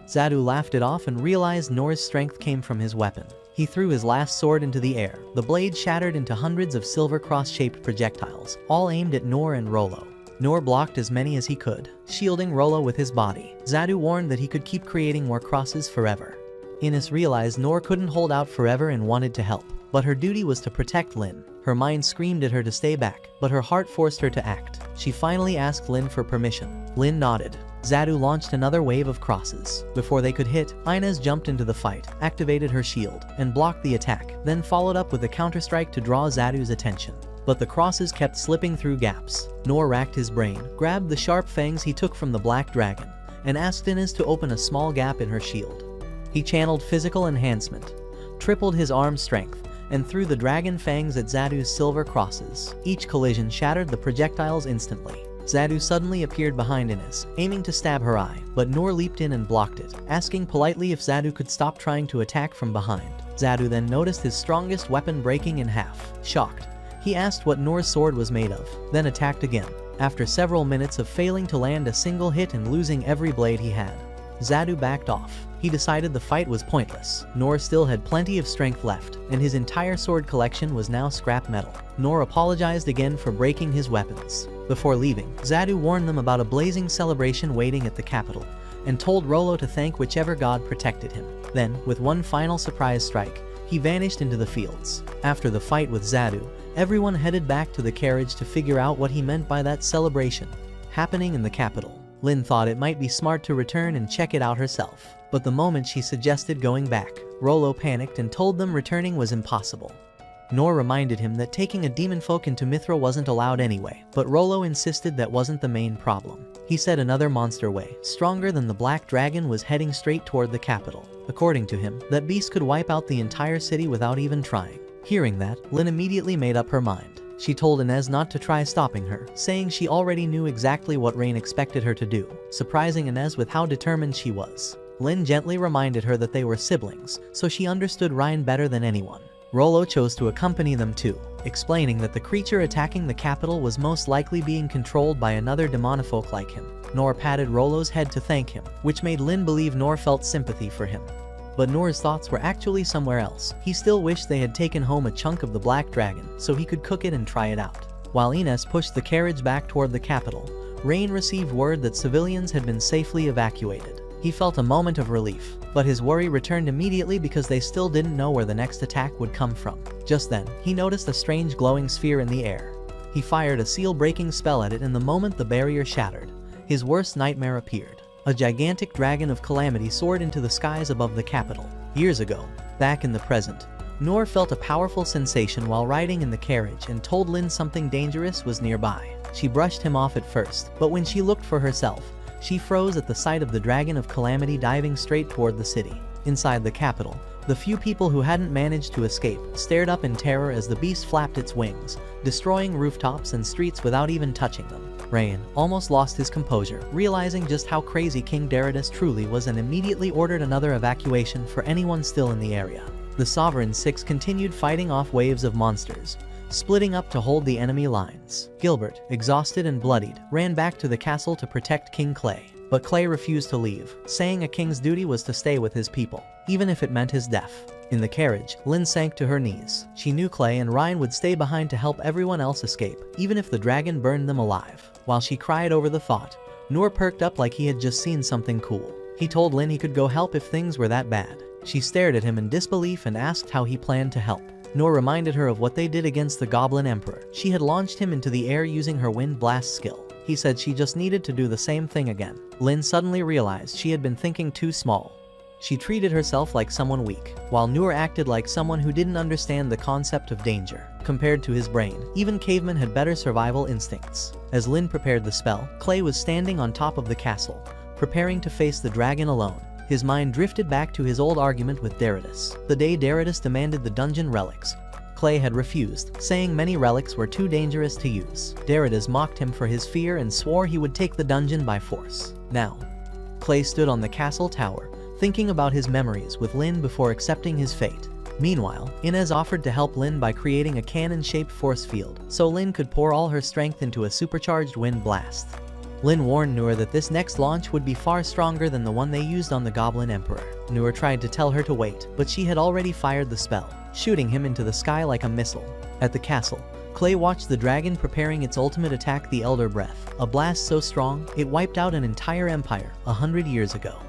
Zadu laughed it off and realized Noor's strength came from his weapon. He threw his last sword into the air. The blade shattered into hundreds of silver cross-shaped projectiles, all aimed at Noor and Rollo. Noor blocked as many as he could, shielding Rollo with his body. Zadu warned that he could keep creating more crosses forever. Inez realized Noor couldn't hold out forever and wanted to help, but her duty was to protect Lin. Her mind screamed at her to stay back, but her heart forced her to act. She finally asked Lin for permission. Lin nodded. Zadu launched another wave of crosses. Before they could hit, Inez jumped into the fight, activated her shield, and blocked the attack, then followed up with a counterstrike to draw Zadu's attention. But the crosses kept slipping through gaps. Noor racked his brain, grabbed the sharp fangs he took from the black dragon, and asked Inez to open a small gap in her shield. He channeled physical enhancement, tripled his arm strength, and threw the dragon fangs at Zadu's silver crosses. Each collision shattered the projectiles instantly. Zadu suddenly appeared behind Inez, aiming to stab her eye, but Noor leaped in and blocked it, asking politely if Zadu could stop trying to attack from behind. Zadu then noticed his strongest weapon breaking in half. Shocked, he asked what Noor's sword was made of, then attacked again. After several minutes of failing to land a single hit and losing every blade he had, Zadu backed off. He decided the fight was pointless. Noor still had plenty of strength left, and his entire sword collection was now scrap metal. Noor apologized again for breaking his weapons. Before leaving, Zadu warned them about a blazing celebration waiting at the capital, and told Rollo to thank whichever god protected him. Then, with one final surprise strike, he vanished into the fields. After the fight with Zadu, everyone headed back to the carriage to figure out what he meant by that celebration happening in the capital. Lin thought it might be smart to return and check it out herself, but the moment she suggested going back, Rollo panicked and told them returning was impossible. Noor reminded him that taking a demon folk into Mithra wasn't allowed anyway, but Rollo insisted that wasn't the main problem. He said another monster way, stronger than the black dragon, was heading straight toward the capital. According to him, that beast could wipe out the entire city without even trying. Hearing that, Lin immediately made up her mind. She told Inez not to try stopping her, saying she already knew exactly what Rain expected her to do, surprising Inez with how determined she was. Lin gently reminded her that they were siblings, so she understood Ryan better than anyone. Rollo chose to accompany them too. explaining that the creature attacking the capital was most likely being controlled by another demonifolk like him. Noor patted Rollo's head to thank him, which made Lin believe Noor felt sympathy for him. But Noor's thoughts were actually somewhere else. He still wished they had taken home a chunk of the black dragon so he could cook it and try it out. While Ines pushed the carriage back toward the capital, Rain received word that civilians had been safely evacuated. He felt a moment of relief, but his worry returned immediately because they still didn't know where the next attack would come from. Just then, he noticed a strange glowing sphere in the air. He fired a seal-breaking spell at it, and the moment the barrier shattered, his worst nightmare appeared. A gigantic dragon of calamity soared into the skies above the capital. Years ago, back in the present, Noor felt a powerful sensation while riding in the carriage and told Lin something dangerous was nearby. She brushed him off at first, but when she looked for herself, she froze at the sight of the dragon of calamity diving straight toward the city. Inside the capital, the few people who hadn't managed to escape stared up in terror as the beast flapped its wings, destroying rooftops and streets without even touching them. Rain almost lost his composure, realizing just how crazy King Darius truly was, and immediately ordered another evacuation for anyone still in the area. The Sovereign Six continued fighting off waves of monsters, splitting up to hold the enemy lines. Gilbert, exhausted and bloodied, ran back to the castle to protect King Clay. But Clay refused to leave, saying a king's duty was to stay with his people, even if it meant his death. In the carriage, Lin sank to her knees. She knew Clay and Ryan would stay behind to help everyone else escape, even if the dragon burned them alive. While she cried over the thought, Noor perked up like he had just seen something cool. He told Lin he could go help if things were that bad. She stared at him in disbelief and asked how he planned to help. Noor reminded her of what they did against the Goblin Emperor. She had launched him into the air using her wind blast skill. He said she just needed to do the same thing again. Lin suddenly realized she had been thinking too small. She treated herself like someone weak, while Noor acted like someone who didn't understand the concept of danger. Compared to his brain, even cavemen had better survival instincts. As Lin prepared the spell, Clay was standing on top of the castle, preparing to face the dragon alone. His mind drifted back to his old argument with Darius. The day Darius demanded the dungeon relics, Clay had refused, saying many relics were too dangerous to use. Darius mocked him for his fear and swore he would take the dungeon by force. Now, Clay stood on the castle tower, thinking about his memories with Lin before accepting his fate. Meanwhile, Inez offered to help Lin by creating a cannon-shaped force field, so Lin could pour all her strength into a supercharged wind blast. Lin warned Noor that this next launch would be far stronger than the one they used on the Goblin Emperor. Noor tried to tell her to wait, but she had already fired the spell, shooting him into the sky like a missile. At the castle, Clay watched the dragon preparing its ultimate attack, the Elder Breath, a blast so strong it wiped out an entire empire 100 years ago.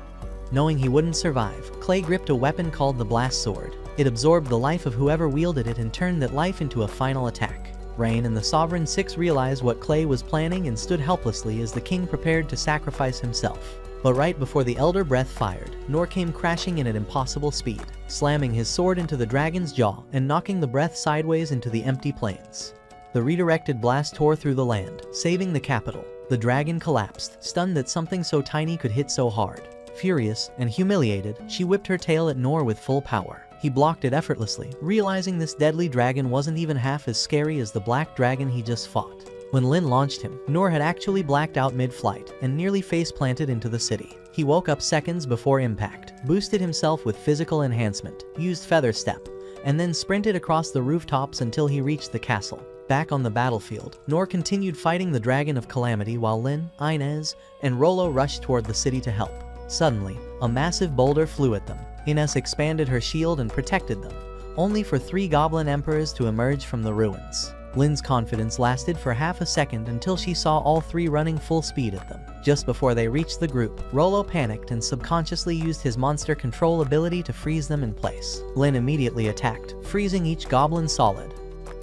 Knowing he wouldn't survive, Clay gripped a weapon called the Blast Sword. It absorbed the life of whoever wielded it and turned that life into a final attack. Rain and the Sovereign Six realized what Clay was planning and stood helplessly as the king prepared to sacrifice himself. But right before the Elder Breath fired, Noor came crashing in at impossible speed, slamming his sword into the dragon's jaw and knocking the breath sideways into the empty plains. The redirected blast tore through the land, saving the capital. The dragon collapsed, stunned that something so tiny could hit so hard. Furious and humiliated, she whipped her tail at Noor with full power. He blocked it effortlessly, realizing this deadly dragon wasn't even half as scary as the black dragon he just fought. When Lin launched him, Noor had actually blacked out mid-flight and nearly face-planted into the city. He woke up seconds before impact, boosted himself with physical enhancement, used Feather Step, and then sprinted across the rooftops until he reached the castle. Back on the battlefield, Noor continued fighting the Dragon of Calamity while Lin, Inez, and Rollo rushed toward the city to help. Suddenly, a massive boulder flew at them. Inez expanded her shield and protected them, only for 3 Goblin Emperors to emerge from the ruins. Lin's confidence lasted for half a second until she saw all 3 running full speed at them. Just before they reached the group, Rollo panicked and subconsciously used his monster control ability to freeze them in place. Lin immediately attacked, freezing each goblin solid.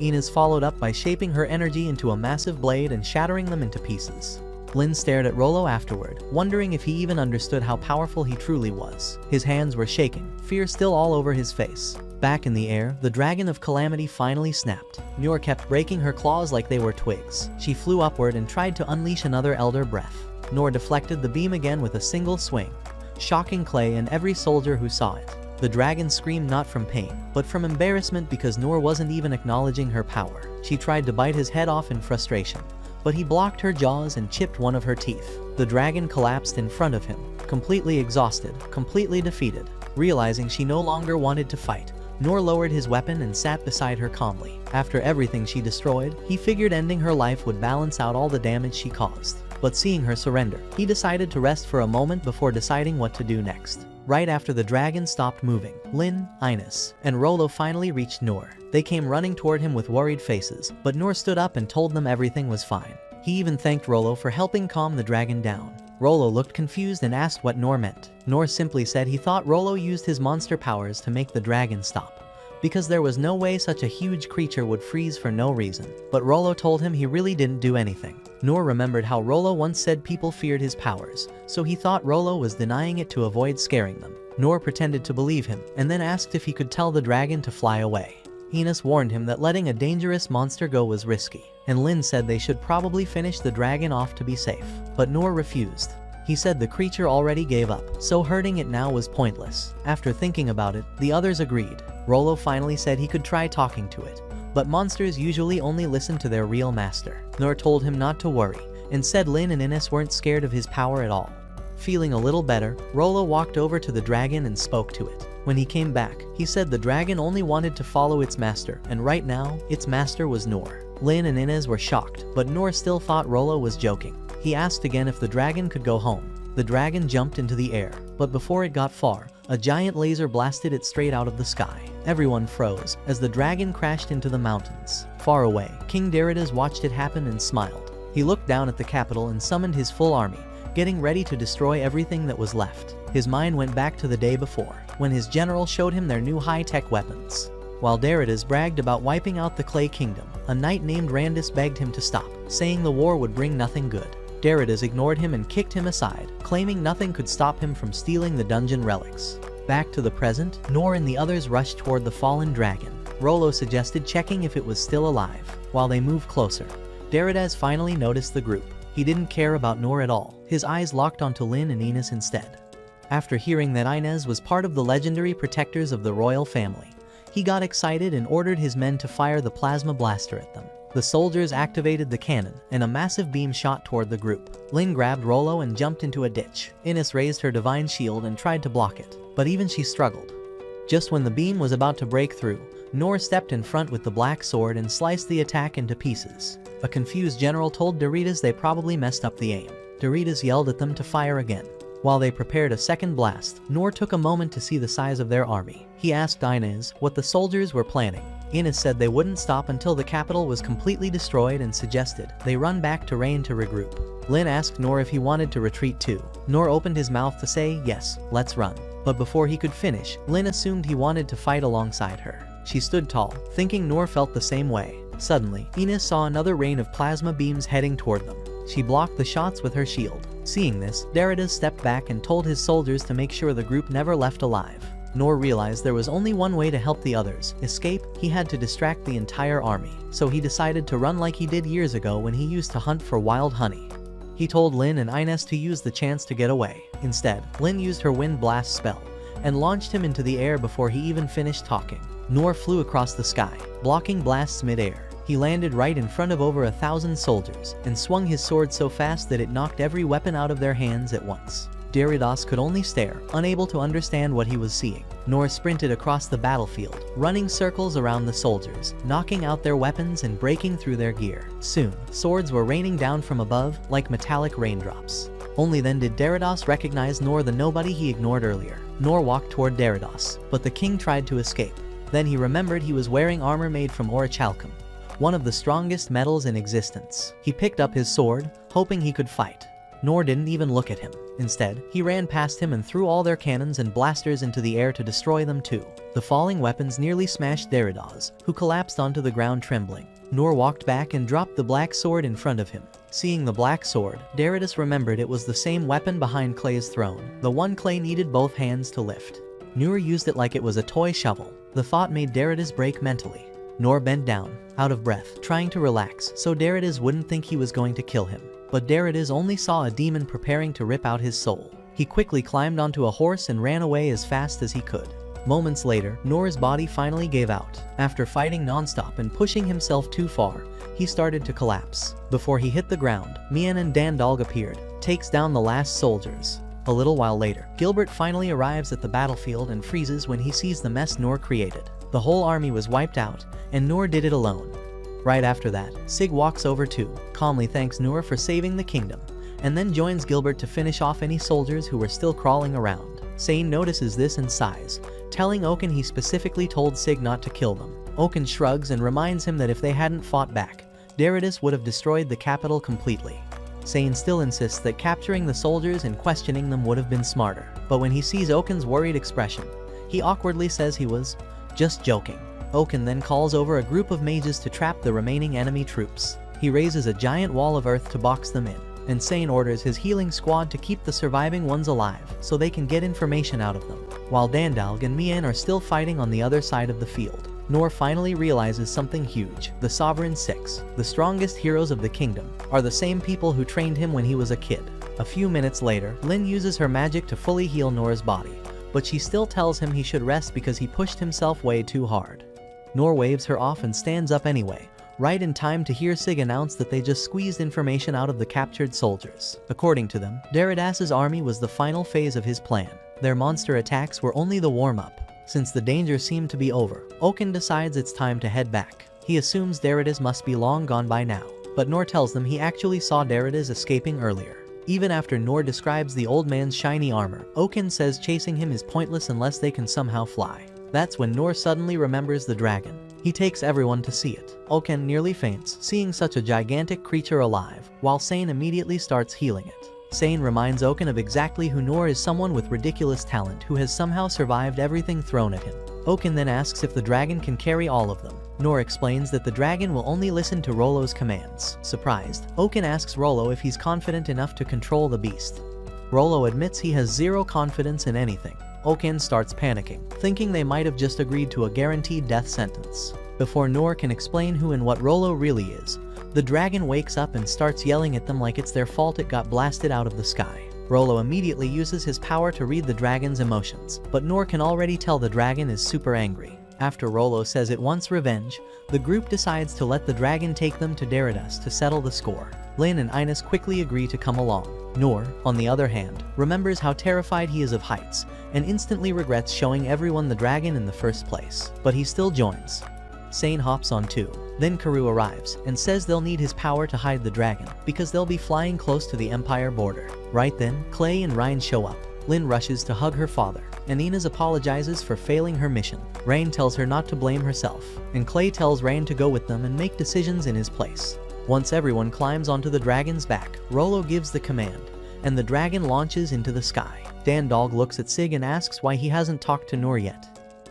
Inez followed up by shaping her energy into a massive blade and shattering them into pieces. Lin stared at Rollo afterward, wondering if he even understood how powerful he truly was. His hands were shaking, fear still all over his face. Back in the air, the Dragon of Calamity finally snapped. Noor kept breaking her claws like they were twigs. She flew upward and tried to unleash another Elder Breath. Noor deflected the beam again with a single swing, shocking Clay and every soldier who saw it. The dragon screamed not from pain, but from embarrassment because Noor wasn't even acknowledging her power. She tried to bite his head off in frustration, but he blocked her jaws and chipped one of her teeth. The dragon collapsed in front of him, completely exhausted, completely defeated. Realizing she no longer wanted to fight, Noor lowered his weapon and sat beside her calmly. After everything she destroyed, he figured ending her life would balance out all the damage she caused. But seeing her surrender, he decided to rest for a moment before deciding what to do next. Right after the dragon stopped moving, Lin, Ines, and Rollo finally reached Noor. They came running toward him with worried faces, but Noor stood up and told them everything was fine. He even thanked Rollo for helping calm the dragon down. Rollo looked confused and asked what Noor meant. Noor simply said he thought Rollo used his monster powers to make the dragon stop, because there was no way such a huge creature would freeze for no reason. But Rollo told him he really didn't do anything. Noor remembered how Rollo once said people feared his powers, so he thought Rollo was denying it to avoid scaring them. Noor pretended to believe him, and then asked if he could tell the dragon to fly away. Ines warned him that letting a dangerous monster go was risky, and Lin said they should probably finish the dragon off to be safe. But Noor refused. He said the creature already gave up, so hurting it now was pointless. After thinking about it, the others agreed. Rollo finally said he could try talking to it, but monsters usually only listen to their real master. Noor told him not to worry, and said Lin and Ines weren't scared of his power at all. Feeling a little better, Rollo walked over to the dragon and spoke to it. When he came back, he said the dragon only wanted to follow its master, and right now, its master was Noor. Lin and Ines were shocked, but Noor still thought Rollo was joking. He asked again if the dragon could go home. The dragon jumped into the air, but before it got far, a giant laser blasted it straight out of the sky. Everyone froze as the dragon crashed into the mountains. Far away, King Daridas watched it happen and smiled. He looked down at the capital and summoned his full army, getting ready to destroy everything that was left. His mind went back to the day before, when his general showed him their new high-tech weapons. While Daridas bragged about wiping out the Clay Kingdom, a knight named Randus begged him to stop, saying the war would bring nothing good. Daridas ignored him and kicked him aside, claiming nothing could stop him from stealing the dungeon relics. Back to the present, Noor and the others rushed toward the fallen dragon. Rollo suggested checking if it was still alive. While they moved closer, Daridas finally noticed the group. He didn't care about Noor at all. His eyes locked onto Lin and Ines instead. After hearing that Ines was part of the legendary protectors of the royal family, he got excited and ordered his men to fire the plasma blaster at them. The soldiers activated the cannon, and a massive beam shot toward the group. Lin grabbed Rollo and jumped into a ditch. Ines raised her divine shield and tried to block it, but even she struggled. Just when the beam was about to break through, Noor stepped in front with the black sword and sliced the attack into pieces. A confused general told Daridas they probably messed up the aim. Daridas yelled at them to fire again. While they prepared a second blast, Noor took a moment to see the size of their army. He asked Ines what the soldiers were planning. Ines said they wouldn't stop until the capital was completely destroyed and suggested they run back to Rain to regroup. Lin asked Noor if he wanted to retreat too. Noor opened his mouth to say, "Yes, let's run." But before he could finish, Lin assumed he wanted to fight alongside her. She stood tall, thinking Noor felt the same way. Suddenly, Ines saw another rain of plasma beams heading toward them. She blocked the shots with her shield. Seeing this, Daridas stepped back and told his soldiers to make sure the group never left alive. Noor realized there was only one way to help the others escape. He had to distract the entire army, so he decided to run like he did years ago when he used to hunt for wild honey. He told Lin and Ines to use the chance to get away. Instead, Lin used her wind blast spell and launched him into the air before he even finished talking. Noor flew across the sky, blocking blasts mid-air. He landed right in front of over 1,000 soldiers and swung his sword so fast that it knocked every weapon out of their hands at once. Daridas could only stare, unable to understand what he was seeing. Noor sprinted across the battlefield, running circles around the soldiers, knocking out their weapons and breaking through their gear. Soon, swords were raining down from above like metallic raindrops. Only then did Daridas recognize Noor, the nobody he ignored earlier. Noor walked toward Daridas, but the king tried to escape. Then he remembered he was wearing armor made from orichalcum, one of the strongest metals in existence. He picked up his sword, hoping he could fight. Noor didn't even look at him. Instead, he ran past him and threw all their cannons and blasters into the air to destroy them too. The falling weapons nearly smashed Daridas, who collapsed onto the ground trembling. Noor walked back and dropped the black sword in front of him. Seeing the black sword, Daridas remembered it was the same weapon behind Clay's throne, the one Clay needed both hands to lift. Noor used it like it was a toy shovel. The thought made Daridas break mentally. Noor bent down, out of breath, trying to relax so Daridas wouldn't think he was going to kill him. But Daridas only saw a demon preparing to rip out his soul. He quickly climbed onto a horse and ran away as fast as he could. Moments later, Noor's body finally gave out. After fighting nonstop and pushing himself too far, he started to collapse. Before he hit the ground, Mian and Dandalg appeared, takes down the last soldiers. A little while later, Gilbert finally arrives at the battlefield and freezes when he sees the mess Noor created. The whole army was wiped out, and Noor did it alone. Right after that, Sig walks over too, calmly thanks Noor for saving the kingdom, and then joins Gilbert to finish off any soldiers who were still crawling around. Sane notices this and sighs, telling Oaken he specifically told Sig not to kill them. Oaken shrugs and reminds him that if they hadn't fought back, Derridus would have destroyed the capital completely. Sane still insists that capturing the soldiers and questioning them would have been smarter, but when he sees Oaken's worried expression, he awkwardly says he was just joking. Oaken then calls over a group of mages to trap the remaining enemy troops. He raises a giant wall of earth to box them in, and Sane orders his healing squad to keep the surviving ones alive so they can get information out of them. While Dandalg and Mian are still fighting on the other side of the field, Noor finally realizes something huge. The Sovereign Six, the strongest heroes of the kingdom, are the same people who trained him when he was a kid. A few minutes later, Lyn uses her magic to fully heal Noor's body, but she still tells him he should rest because he pushed himself way too hard. Noor waves her off and stands up anyway, right in time to hear Sig announce that they just squeezed information out of the captured soldiers. According to them, Derridas's army was the final phase of his plan. Their monster attacks were only the warm-up. Since the danger seemed to be over, Oaken decides it's time to head back. He assumes Derridus must be long gone by now, but Noor tells them he actually saw Derridus escaping earlier. Even after Noor describes the old man's shiny armor, Oaken says chasing him is pointless unless they can somehow fly. That's when Noor suddenly remembers the dragon. He takes everyone to see it. Oaken nearly faints, seeing such a gigantic creature alive, while Sane immediately starts healing it. Sane reminds Oaken of exactly who Noor is, someone with ridiculous talent who has somehow survived everything thrown at him. Oaken then asks if the dragon can carry all of them. Noor explains that the dragon will only listen to Rollo's commands. Surprised, Oaken asks Rollo if he's confident enough to control the beast. Rollo admits he has zero confidence in anything. Oaken starts panicking, thinking they might have just agreed to a guaranteed death sentence. Before Noor can explain who and what Rollo really is, the dragon wakes up and starts yelling at them like it's their fault it got blasted out of the sky. Rollo immediately uses his power to read the dragon's emotions, but Noor can already tell the dragon is super angry. After Rollo says it wants revenge, the group decides to let the dragon take them to Derridus to settle the score. Lyn and Ines quickly agree to come along. Noor, on the other hand, remembers how terrified he is of heights, and instantly regrets showing everyone the dragon in the first place. But he still joins. Sane hops on too. Then Karoo arrives, and says they'll need his power to hide the dragon, because they'll be flying close to the Empire border. Right then, Clay and Ryan show up. Lyn rushes to hug her father, and Inez apologizes for failing her mission. Rain tells her not to blame herself, and Clay tells Rain to go with them and make decisions in his place. Once everyone climbs onto the dragon's back, Rollo gives the command, and the dragon launches into the sky. Dandalg looks at Sig and asks why he hasn't talked to Noor yet.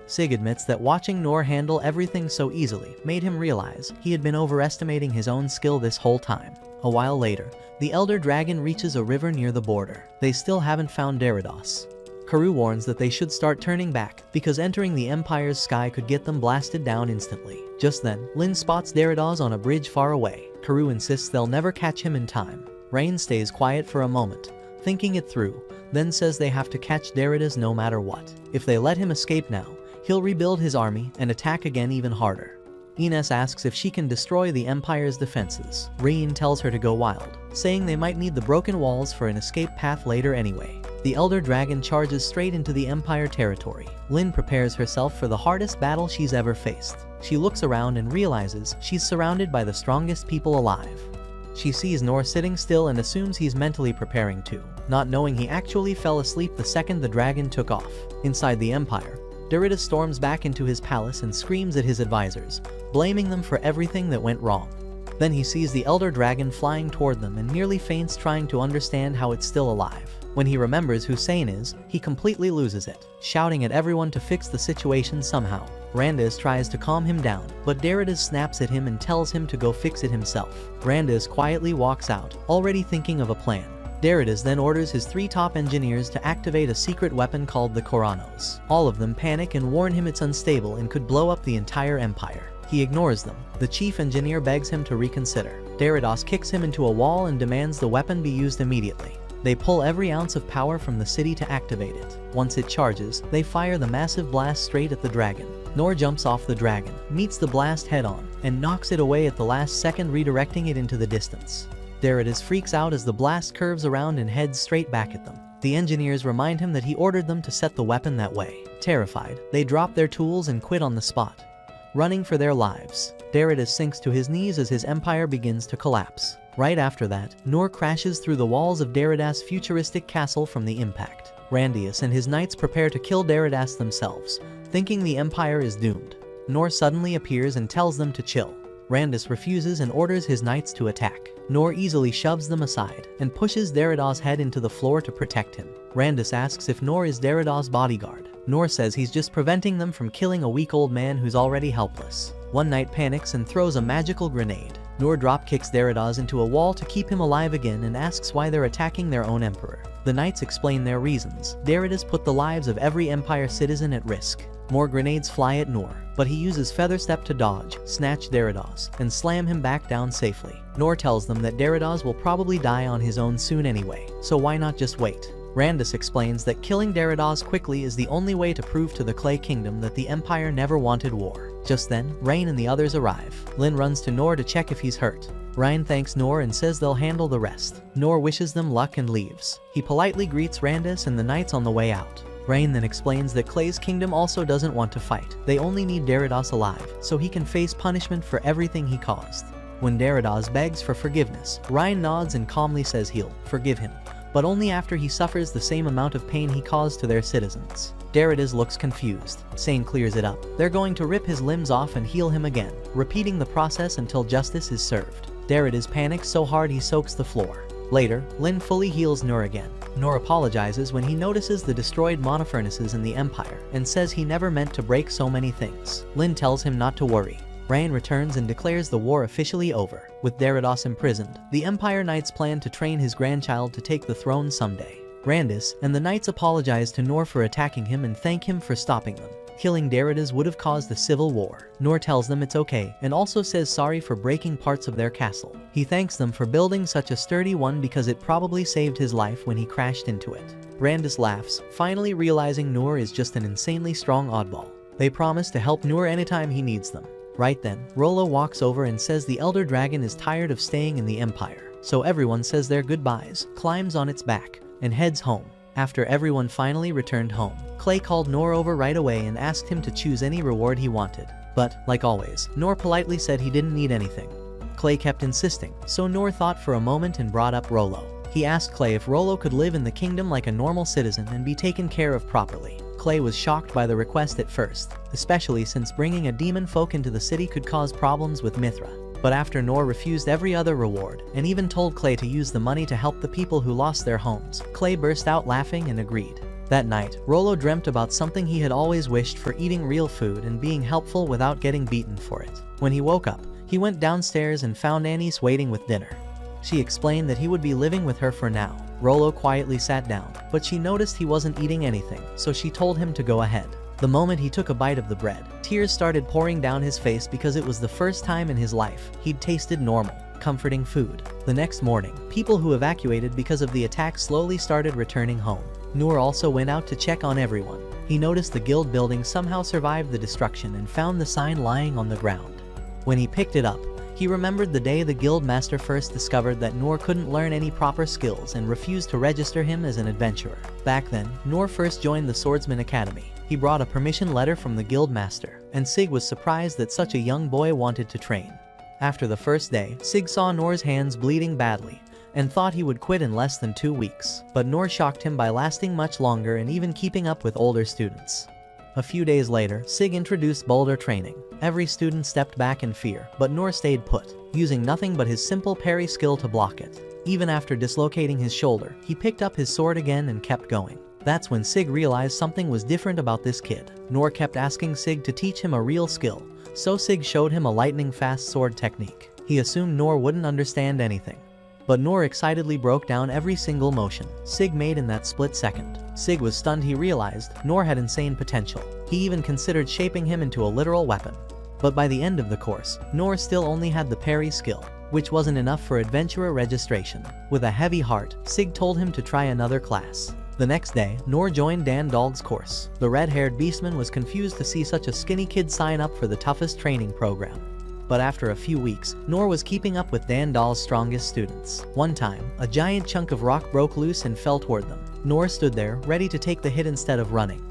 Sig admits that watching Noor handle everything so easily made him realize he had been overestimating his own skill this whole time. A while later, the Elder Dragon reaches a river near the border. They still haven't found Derridus. Karoo warns that they should start turning back, because entering the Empire's sky could get them blasted down instantly. Just then, Lyn spots Derridus on a bridge far away. Karoo insists they'll never catch him in time. Rain stays quiet for a moment, thinking it through, then says they have to catch Derridus no matter what. If they let him escape now, he'll rebuild his army and attack again even harder. Ines asks if she can destroy the Empire's defenses. Rain tells her to go wild, saying they might need the broken walls for an escape path later anyway. The Elder Dragon charges straight into the Empire territory. Lyn prepares herself for the hardest battle she's ever faced. She looks around and realizes she's surrounded by the strongest people alive. She sees Noor sitting still and assumes he's mentally preparing too, not knowing he actually fell asleep the second the dragon took off. Inside the Empire, Derridus storms back into his palace and screams at his advisors, blaming them for everything that went wrong. Then he sees the Elder Dragon flying toward them and nearly faints trying to understand how it's still alive. When he remembers who Sane is, he completely loses it, shouting at everyone to fix the situation somehow. Randaz tries to calm him down, but Derridus snaps at him and tells him to go fix it himself. Randaz quietly walks out, already thinking of a plan. Derridus then orders his 3 top engineers to activate a secret weapon called the Koranos. All of them panic and warn him it's unstable and could blow up the entire empire. He ignores them. The chief engineer begs him to reconsider. Derridus kicks him into a wall and demands the weapon be used immediately. They pull every ounce of power from the city to activate it. Once it charges, they fire the massive blast straight at the dragon. Noor jumps off the dragon, meets the blast head-on, and knocks it away at the last second, redirecting it into the distance. Derridus freaks out as the blast curves around and heads straight back at them. The engineers remind him that he ordered them to set the weapon that way. Terrified, they drop their tools and quit on the spot, running for their lives. Derridus sinks to his knees as his empire begins to collapse. Right after that, Noor crashes through the walls of Derridus' futuristic castle from the impact. Randius and his knights prepare to kill Derridus themselves, thinking the empire is doomed. Noor suddenly appears and tells them to chill. Randus refuses and orders his knights to attack. Noor easily shoves them aside and pushes Derridus' head into the floor to protect him. Randus asks if Noor is Derridus' bodyguard. Noor says he's just preventing them from killing a weak old man who's already helpless. One knight panics and throws a magical grenade. Noor dropkicks Derridus into a wall to keep him alive again and asks why they're attacking their own emperor. The knights explain their reasons. Derridus put the lives of every empire citizen at risk. More grenades fly at Noor, but he uses Featherstep to dodge, snatch Derridus, and slam him back down safely. Noor tells them that Derridus will probably die on his own soon anyway, so why not just wait? Randus explains that killing Derridus quickly is the only way to prove to the Clay Kingdom that the Empire never wanted war. Just then, Rain and the others arrive. Lyn runs to Noor to check if he's hurt. Ryan thanks Noor and says they'll handle the rest. Noor wishes them luck and leaves. He politely greets Randus and the knights on the way out. Rain then explains that Clay's kingdom also doesn't want to fight. They only need Derridus alive, so he can face punishment for everything he caused. When Derridus begs for forgiveness, Ryan nods and calmly says he'll forgive him, but only after he suffers the same amount of pain he caused to their citizens. Derridus looks confused. Sane clears it up. They're going to rip his limbs off and heal him again, repeating the process until justice is served. Derridus panics so hard he soaks the floor. Later, Lyn fully heals Noor again. Noor apologizes when he notices the destroyed monofurnaces in the Empire and says he never meant to break so many things. Lyn tells him not to worry. Rain returns and declares the war officially over. With Derridus imprisoned, the Empire Knights plan to train his grandchild to take the throne someday. Randus and the Knights apologize to Noor for attacking him and thank him for stopping them. Killing Derridus would have caused a civil war. Noor tells them it's okay and also says sorry for breaking parts of their castle. He thanks them for building such a sturdy one because it probably saved his life when he crashed into it. Randus laughs, finally realizing Noor is just an insanely strong oddball. They promise to help Noor anytime he needs them. Right then, Rollo walks over and says the Elder Dragon is tired of staying in the Empire, so everyone says their goodbyes, climbs on its back, and heads home. After everyone finally returned home, Clay called Noor over right away and asked him to choose any reward he wanted. But, like always, Noor politely said he didn't need anything. Clay kept insisting, so Noor thought for a moment and brought up Rollo. He asked Clay if Rollo could live in the kingdom like a normal citizen and be taken care of properly. Clay was shocked by the request at first, especially since bringing a demon folk into the city could cause problems with Mithra. But after Noor refused every other reward, and even told Clay to use the money to help the people who lost their homes, Clay burst out laughing and agreed. That night, Rollo dreamt about something he had always wished for: eating real food and being helpful without getting beaten for it. When he woke up, he went downstairs and found Anise waiting with dinner. She explained that he would be living with her for now. Rollo quietly sat down, but she noticed he wasn't eating anything, so she told him to go ahead. The moment he took a bite of the bread, tears started pouring down his face because it was the first time in his life he'd tasted normal, comforting food. The next morning, people who evacuated because of the attack slowly started returning home. Noor also went out to check on everyone. He noticed the guild building somehow survived the destruction and found the sign lying on the ground. When he picked it up, he remembered the day the guild master first discovered that Noor couldn't learn any proper skills and refused to register him as an adventurer. Back then, Noor first joined the Swordsman Academy. He brought a permission letter from the guild master, and Sig was surprised that such a young boy wanted to train. After the first day, Sig saw Noor's hands bleeding badly and thought he would quit in less than 2 weeks. But Noor shocked him by lasting much longer and even keeping up with older students. A few days later, Sig introduced boulder training. Every student stepped back in fear, but Noor stayed put, using nothing but his simple parry skill to block it. Even after dislocating his shoulder, he picked up his sword again and kept going. That's when Sig realized something was different about this kid. Noor kept asking Sig to teach him a real skill, so Sig showed him a lightning-fast sword technique. He assumed Noor wouldn't understand anything, but Noor excitedly broke down every single motion Sig made in that split second. Sig was stunned. He realized Noor had insane potential. He even considered shaping him into a literal weapon. But by the end of the course, Noor still only had the parry skill, which wasn't enough for adventurer registration. With a heavy heart, Sig told him to try another class. The next day, Noor joined Dan Dog's course. The red-haired beastman was confused to see such a skinny kid sign up for the toughest training program. But after a few weeks, Noor was keeping up with Dandal's strongest students. One time, a giant chunk of rock broke loose and fell toward them. Noor stood there, ready to take the hit instead of running.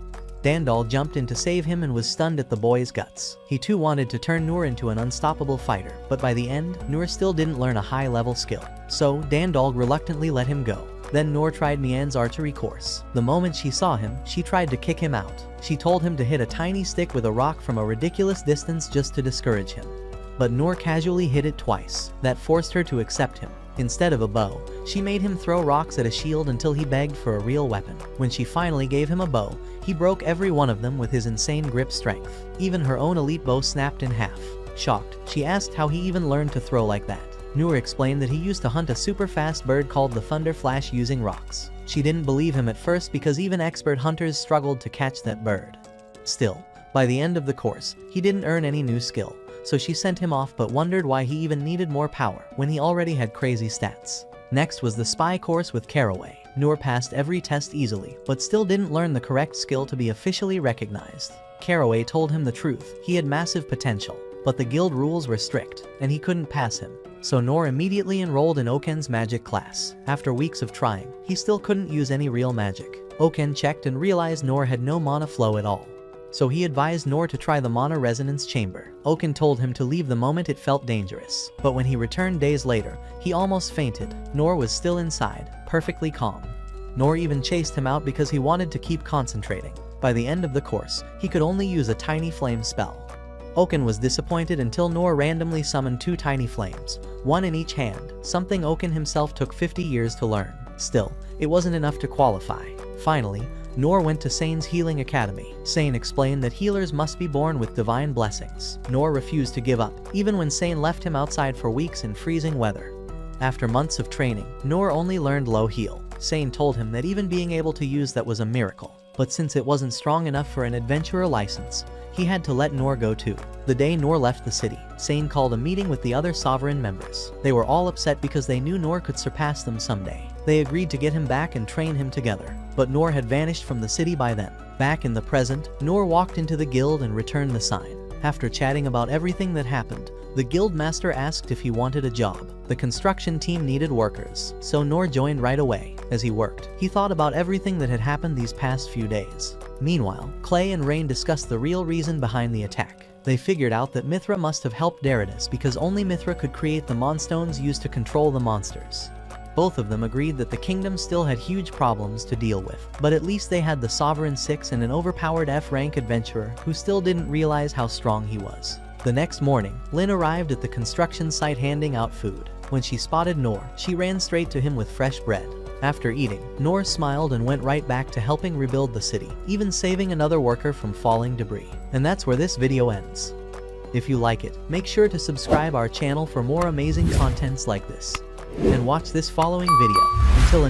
Dandal jumped in to save him and was stunned at the boy's guts. He too wanted to turn Noor into an unstoppable fighter, but by the end, Noor still didn't learn a high-level skill. So, Dandal reluctantly let him go. Then Noor tried Mian's archery course. The moment she saw him, she tried to kick him out. She told him to hit a tiny stick with a rock from a ridiculous distance just to discourage him. But Noor casually hit it twice. That forced her to accept him. Instead of a bow, she made him throw rocks at a shield until he begged for a real weapon. When she finally gave him a bow, he broke every one of them with his insane grip strength. Even her own elite bow snapped in half. Shocked, she asked how he even learned to throw like that. Noor explained that he used to hunt a super fast bird called the Thunder Flash using rocks. She didn't believe him at first because even expert hunters struggled to catch that bird. Still, by the end of the course, he didn't earn any new skill. So she sent him off but wondered why he even needed more power when he already had crazy stats. Next was the spy course with Caraway. Noor passed every test easily, but still didn't learn the correct skill to be officially recognized. Caraway told him the truth, he had massive potential, but the guild rules were strict, and he couldn't pass him. So Noor immediately enrolled in Oken's magic class. After weeks of trying, he still couldn't use any real magic. Oken checked and realized Noor had no mana flow at all. So he advised Noor to try the mana resonance chamber. Oken told him to leave the moment it felt dangerous. But when he returned days later, he almost fainted. Noor was still inside, perfectly calm. Noor even chased him out because he wanted to keep concentrating. By the end of the course, he could only use a tiny flame spell. Oken was disappointed until Noor randomly summoned 2 tiny flames, one in each hand, something Oken himself took 50 years to learn. Still, it wasn't enough to qualify. Finally, Noor went to Sane's healing academy. Sane explained that healers must be born with divine blessings. Noor refused to give up, even when Sane left him outside for weeks in freezing weather. After months of training, Noor only learned low heal. Sane told him that even being able to use that was a miracle. But since it wasn't strong enough for an adventurer license, he had to let Noor go too. The day Noor left the city, Sane called a meeting with the other Sovereign members. They were all upset because they knew Noor could surpass them someday. They agreed to get him back and train him together. But Noor had vanished from the city by then. Back in the present, Noor walked into the guild and returned the sign. After chatting about everything that happened, the guild master asked if he wanted a job. The construction team needed workers, so Noor joined right away. As he worked, he thought about everything that had happened these past few days. Meanwhile, Clay and Rain discussed the real reason behind the attack. They figured out that Mithra must have helped Darius because only Mithra could create the Monstones used to control the monsters. Both of them agreed that the kingdom still had huge problems to deal with, but at least they had the Sovereign 6 and an overpowered F-rank adventurer who still didn't realize how strong he was. The next morning, Lynn arrived at the construction site handing out food. When she spotted Noor, she ran straight to him with fresh bread. After eating, Noor smiled and went right back to helping rebuild the city, even saving another worker from falling debris. And that's where this video ends. If you like it, make sure to subscribe our channel for more amazing contents like this. And watch this following video. Until